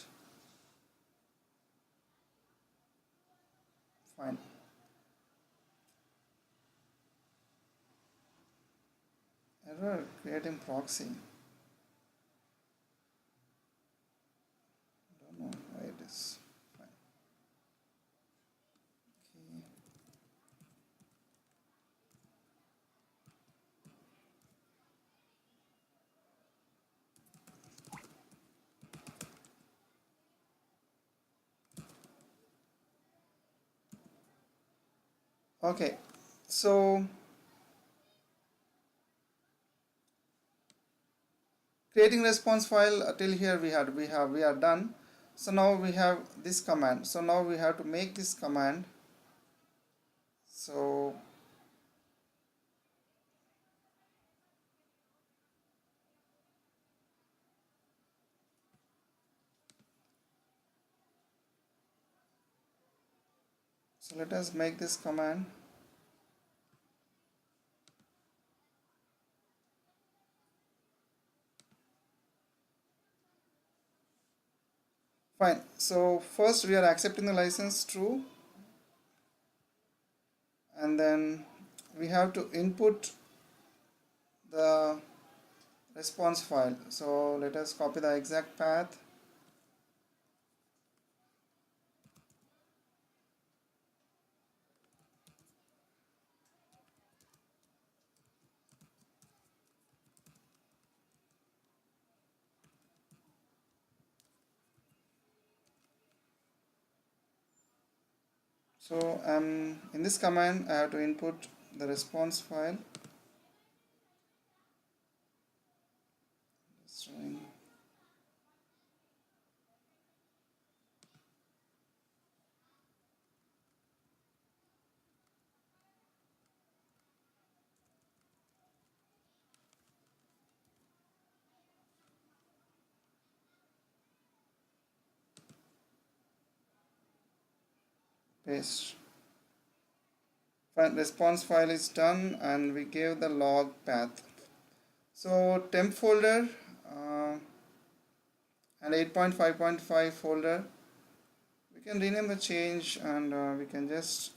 Fine. Error creating proxy. Don't know why it is. Fine. Okay. So creating response file till here we are done. So now we have this command. So now we have to make this command. So let us make this command. Fine. So first we are accepting the license true, and then we have to input the response file. So let us copy the exact path. So in this command I have to input the response file. String. paste. Fine, response file is done, and we gave the log path. So temp folder and 8.5.5 folder, we can rename the change, and we can just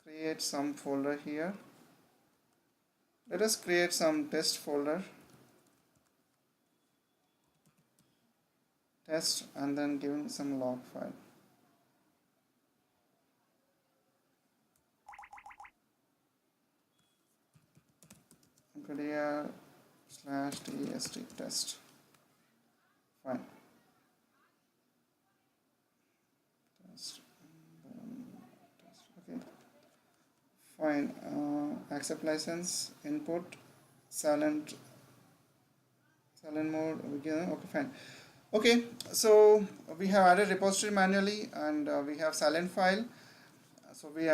create some folder here. Let us create some test folder, test, and then giving some log file. Career /tst test. Fine. Test. Okay. Fine. Accept license. Input. Silent mode. Okay. Fine. Okay. So we have added repository manually, and we have silent file. So we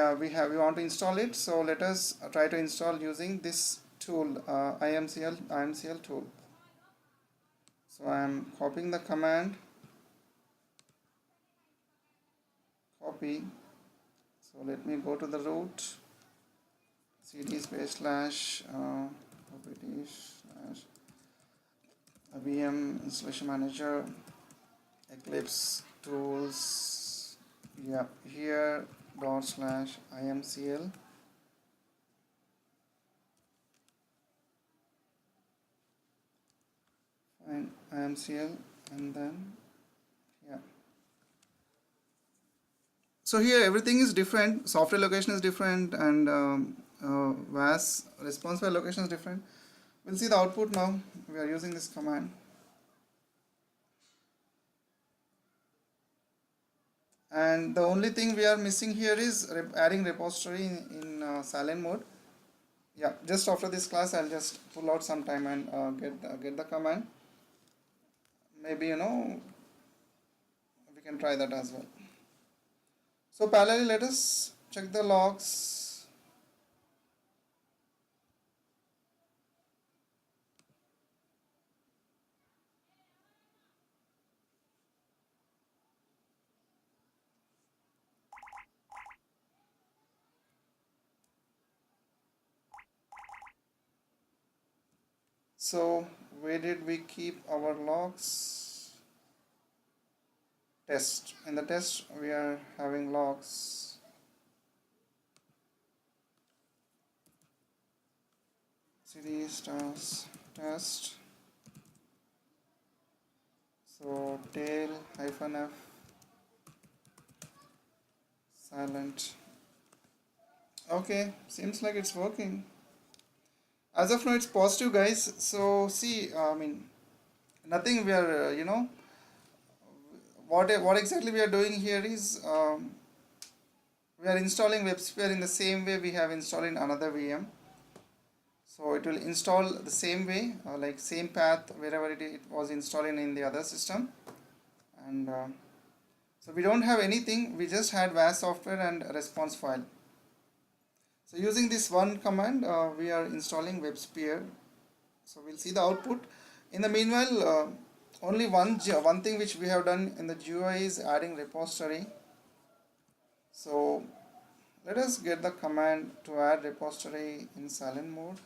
want to install it. So let us try to install using this tool, imcl tool. So I am copying the command, copy. So let me go to the root, cd space / vm installation manager, eclipse tools, yeah, here /imcl. Fine, imcl, and then yeah. So here everything is different, software location is different, and VAS response file location is different. We'll see the output now. We are using this command, and the only thing we are missing here is adding repository in silent mode. Yeah, just after this class I'll just pull out some time and get the command. Maybe we can try that as well. So parallelly, let us check the logs. So where did we keep our logs? Test. In the test we are having logs. Cd stars test. So tail -f silent. Okay, seems like it's working. As of now it's positive, guys. So see, I mean, nothing we are what exactly we are doing here is we are installing WebSphere in the same way we have installed in another VM. So it will install the same way, like same path wherever it was installed in the other system. And so we don't have anything, we just had VAS software and a response file. So using this one command, we are installing WebSphere. So we'll see the output. In the meanwhile, only one thing which we have done in the GUI is adding repository. So let us get the command to add repository in silent mode.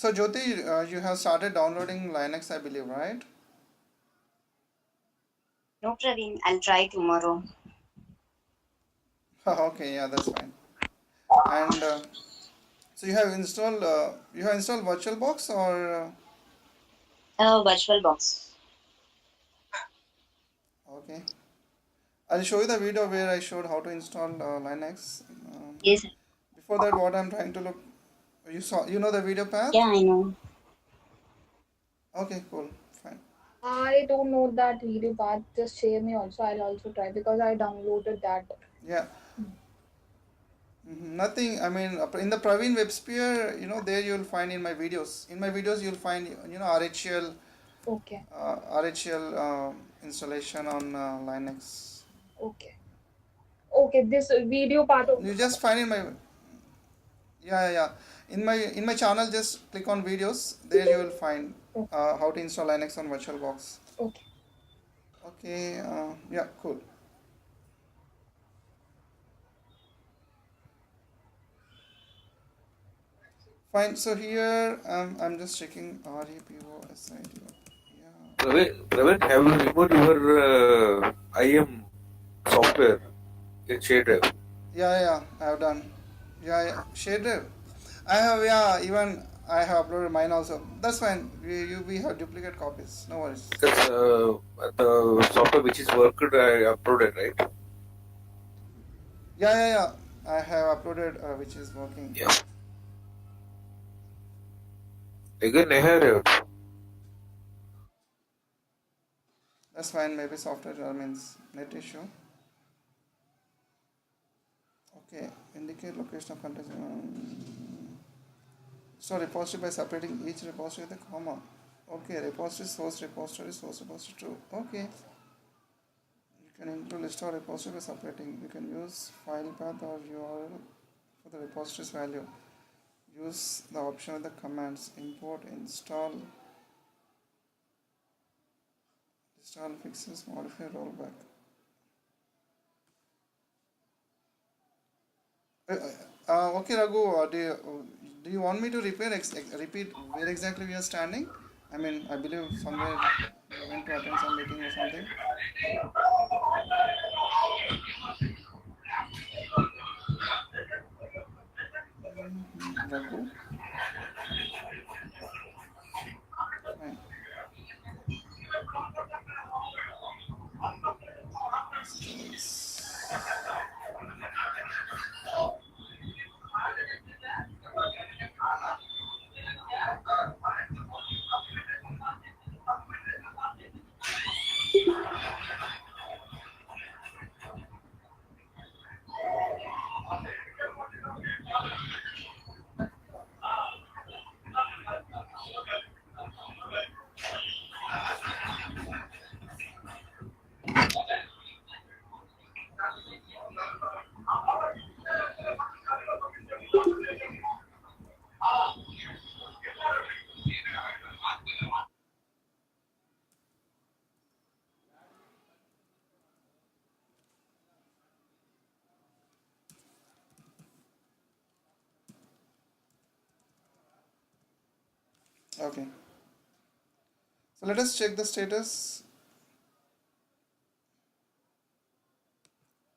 So Jyoti, you have started downloading Linux, I believe, right? No, Praveen, I'll try tomorrow. Okay, yeah, that's fine. And so you have installed VirtualBox or VirtualBox. okay. I'll show you the video where I showed how to install Linux. Yes. Before that, what I'm trying to look, you know the video path? Yeah, I know. Okay, cool, fine. I don't know that video path. Just share me also. I'll also try because I downloaded that. Yeah, nothing. I mean, in the Praveen WebSphere, there you'll find in my videos. In my videos, you'll find RHL, Okay. installation on Linux. Okay. Okay. This video part. You just find in my yeah. In my channel, just click on videos. There you will find how to install Linux on VirtualBox. Okay. Okay. Yeah. Cool. Fine. So here I'm just checking REPOSIT. Yeah. Praveen, have you removed your IM software in shared drive? Yeah. I have done. Yeah. Share drive. I have, yeah. Even I have uploaded mine also. That's fine. We have duplicate copies. No worries. Because the software which is worked, I uploaded, right? Yeah. I have uploaded which is working. Yeah. Again, I have. That's fine. Maybe software means net issue. Okay. Indicate location of content. So repository by separating each repository with a comma. Okay. Repository source repository true. Okay. You can include list of repository by separating. You can use file path or URL for the repository's value. Use the option with the commands import, install, fixes, modify, rollback. Okay, Raghu, do you want me to repeat where exactly we are standing? I mean, I believe somewhere you went to attend some meeting or something. Raghu? Fine. Installs. Okay. So let us check the status.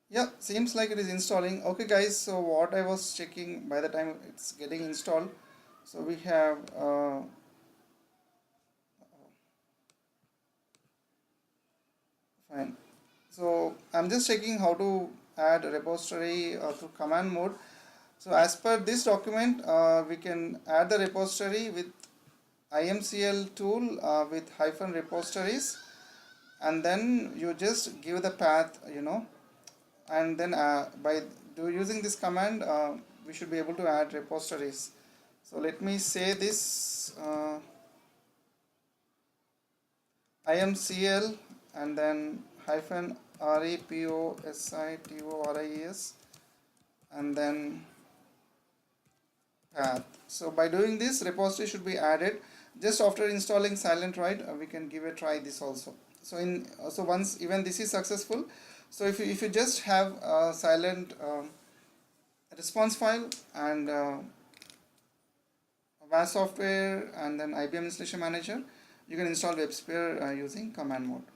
Yeah, seems like it is installing. Okay, guys, so what I was checking by the time it's getting installed, so we have fine. So I'm just checking how to add a repository through command mode. So as per this document, we can add the repository with IMCL tool with hyphen repositories, and then you just give the path, and then by using this command, we should be able to add repositories. So let me say this IMCL and then hyphen REPOSITORIES and then path. So by doing this, repository should be added. Just after installing Silent-Write, we can give a try this also. So once even this is successful, so if you just have a silent response file and WAS software and then IBM Installation Manager, you can install WebSphere using command mode.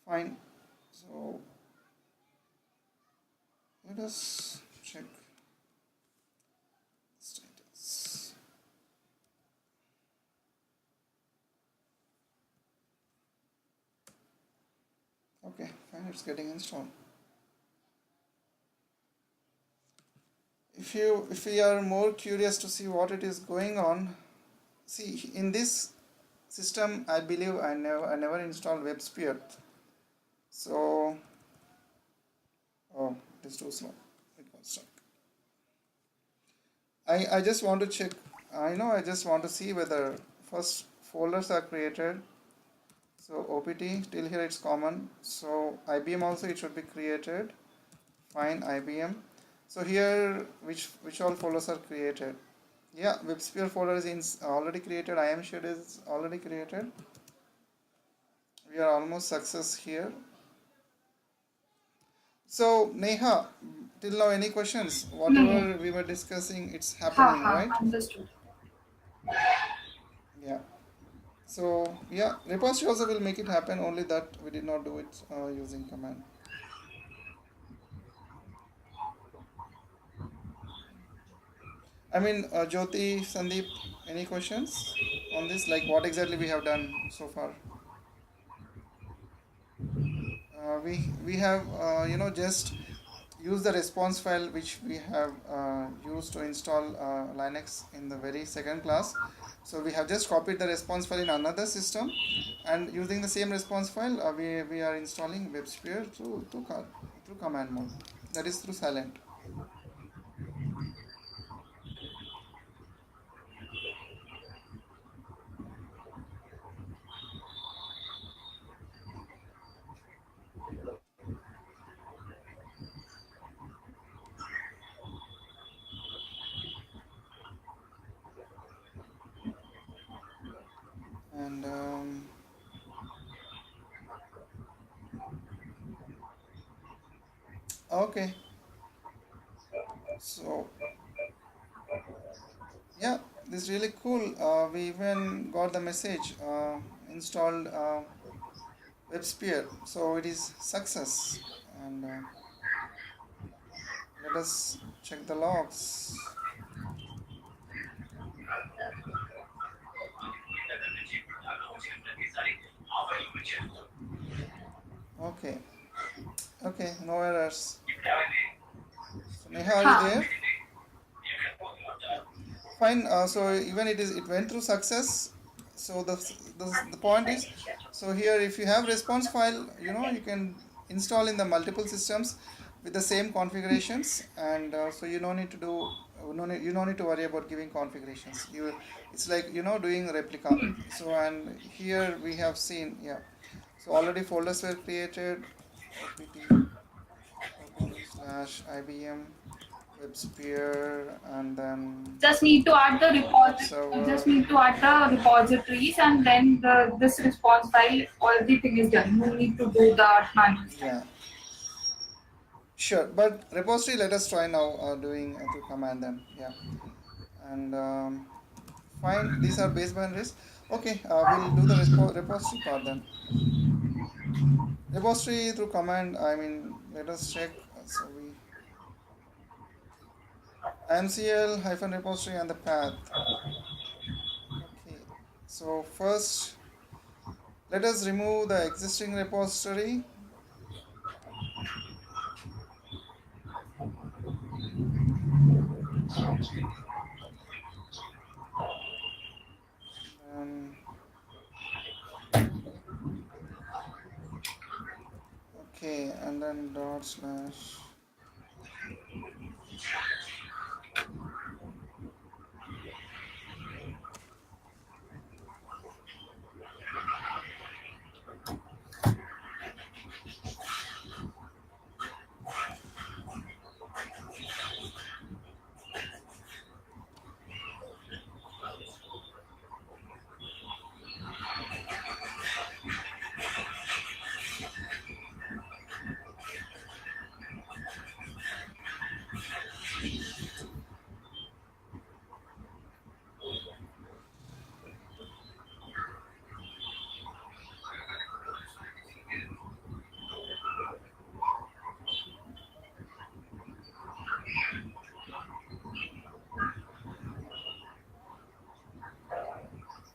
Fine. So let us check Okay, fine, it's getting installed. If we are more curious to see what it is going on, see in this system I believe I never installed WebSphere. So oh, it is too slow. It got stuck. I just want to check. I just want to see whether first folders are created. So OPT till here it's common. So IBM also it should be created. Fine, IBM. So here which all folders are created? Yeah, WebSphere folder is already created. IM shed is already created. We are almost success here. So Neha, till now any questions? Whatever we were discussing, it's happening, right? Understood. Yeah. So yeah, repository also will make it happen. Only that we did not do it using command. I mean, Jyoti, Sandeep, any questions on this? Like what exactly we have done so far? We have just use the response file which we have used to install Linux in the very second class. So we have just copied the response file in another system, and using the same response file, we are installing WebSphere through command mode. That is through silent. And okay, so yeah, this is really cool. We even got the message installed WebSphere, so it is success. And let us check the logs. Okay, okay, no errors. So Neha, are you there? Yeah, fine. So even it went through success. So the point is, so here if you have response file, you can install in the multiple systems with the same configurations, and so you don't need to do you don't need to worry about giving configurations. It's like doing replica. So and here we have seen, yeah. So already folders were created. opt/IBM WebSphere, and then Just need to add the web just server. need to add the repositories, and then this response file, everything is done. No need to do that manual style. Yeah, sure. But repository, let us try now doing through command then. Yeah, and fine. These are base binaries. Okay, we'll do the repository part then. Repository through command. I mean, let us check. So we mcl hyphen repository and the path. Okay. So first, let us remove the existing repository. And okay, and then dot slash.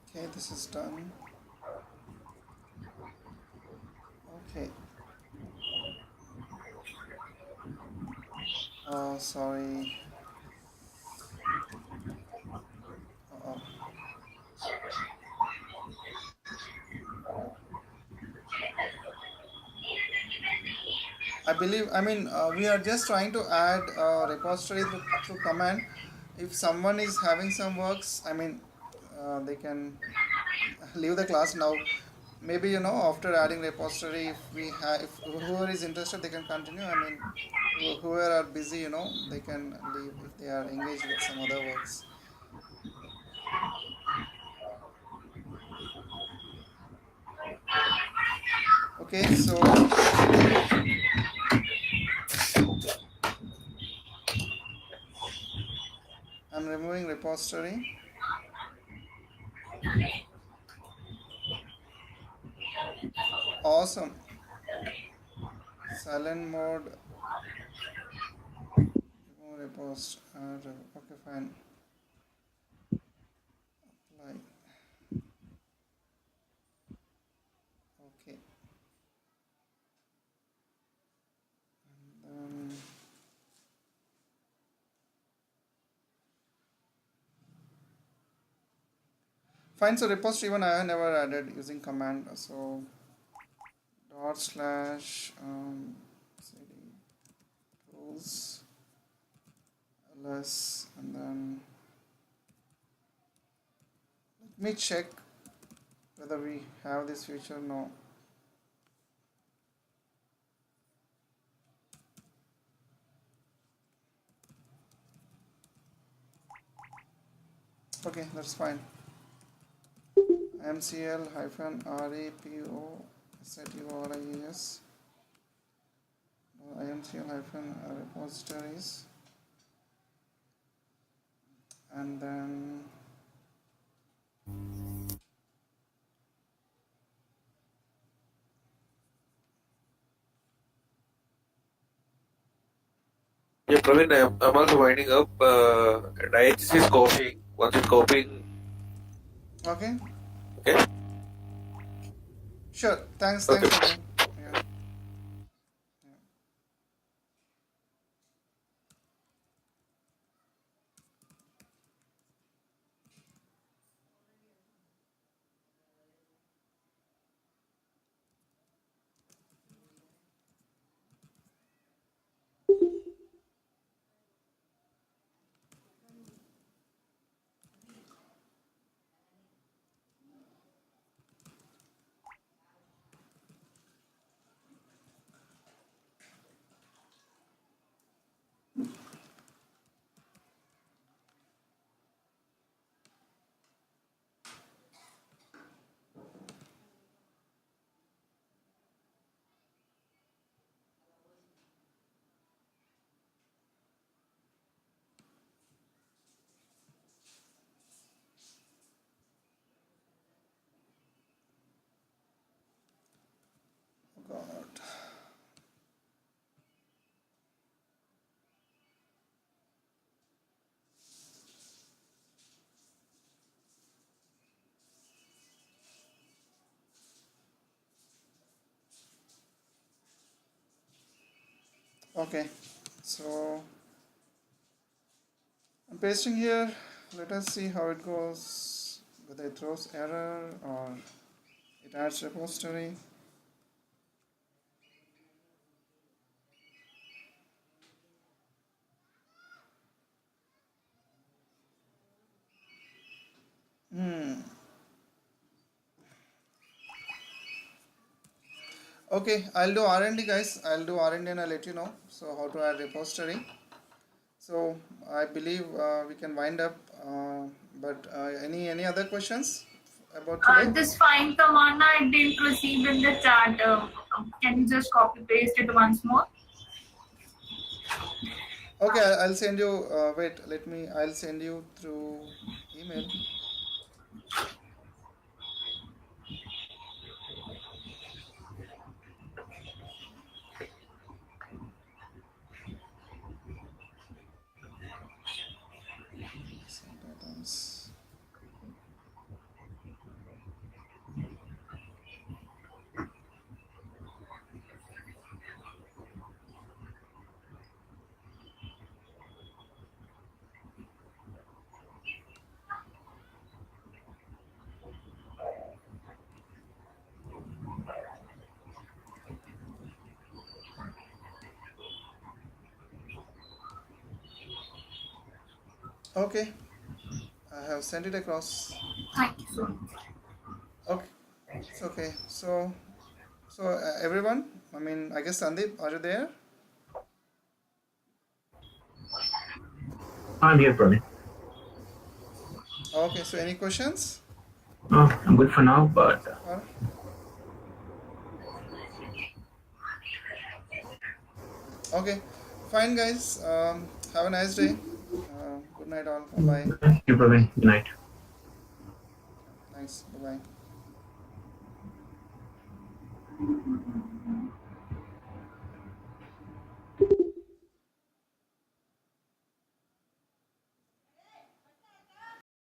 Okay, this is done. Okay, Sorry. Uh, I believe, I mean, we are just trying to add a repository through command. If someone is having some works, I mean, they can leave the class now. Maybe, after adding repository, if we have, if whoever is interested, they can continue. I mean, whoever are busy, they can leave if they are engaged with some other works. Okay, so I'm removing repository. Awesome. Silent mode. Remove repost. Okay, fine. Apply. Okay. Um, Fine. So repository one I have never added using command. So dot slash cd tools ls, and then let me check whether we have this feature. No. Okay, that's fine. mcl hyphen repo seturis imcl hyphen repositories, and then Yeah, Praveen, I'm also winding up. And IHC is copying. Once it's copying, okay, okay? sure. Thanks, Okay. Arjun. Yeah. God. Okay, so I'm pasting here. Let us see how it goes. Whether it throws error or it adds repository. Okay, I'll do R&D, guys. I'll do R&D and I'll let you know. So how to add repository. So I believe we can wind up. But any other questions about today? This find command I didn't receive in the chat. Can you just copy paste it once more? Okay, I'll send you. Wait, let me. I'll send you through email. Some patterns. Okay, I have sent it across. Thank you so much. Okay, it's okay. So everyone, I mean, I guess Sandeep, are you there? I'm here, Praveen. Okay, so any questions? I'm good for now, but Or okay, fine, guys. Have a nice day. Good night, all. Bye bye. thank you, Praveen. Good night. Thanks. Bye bye.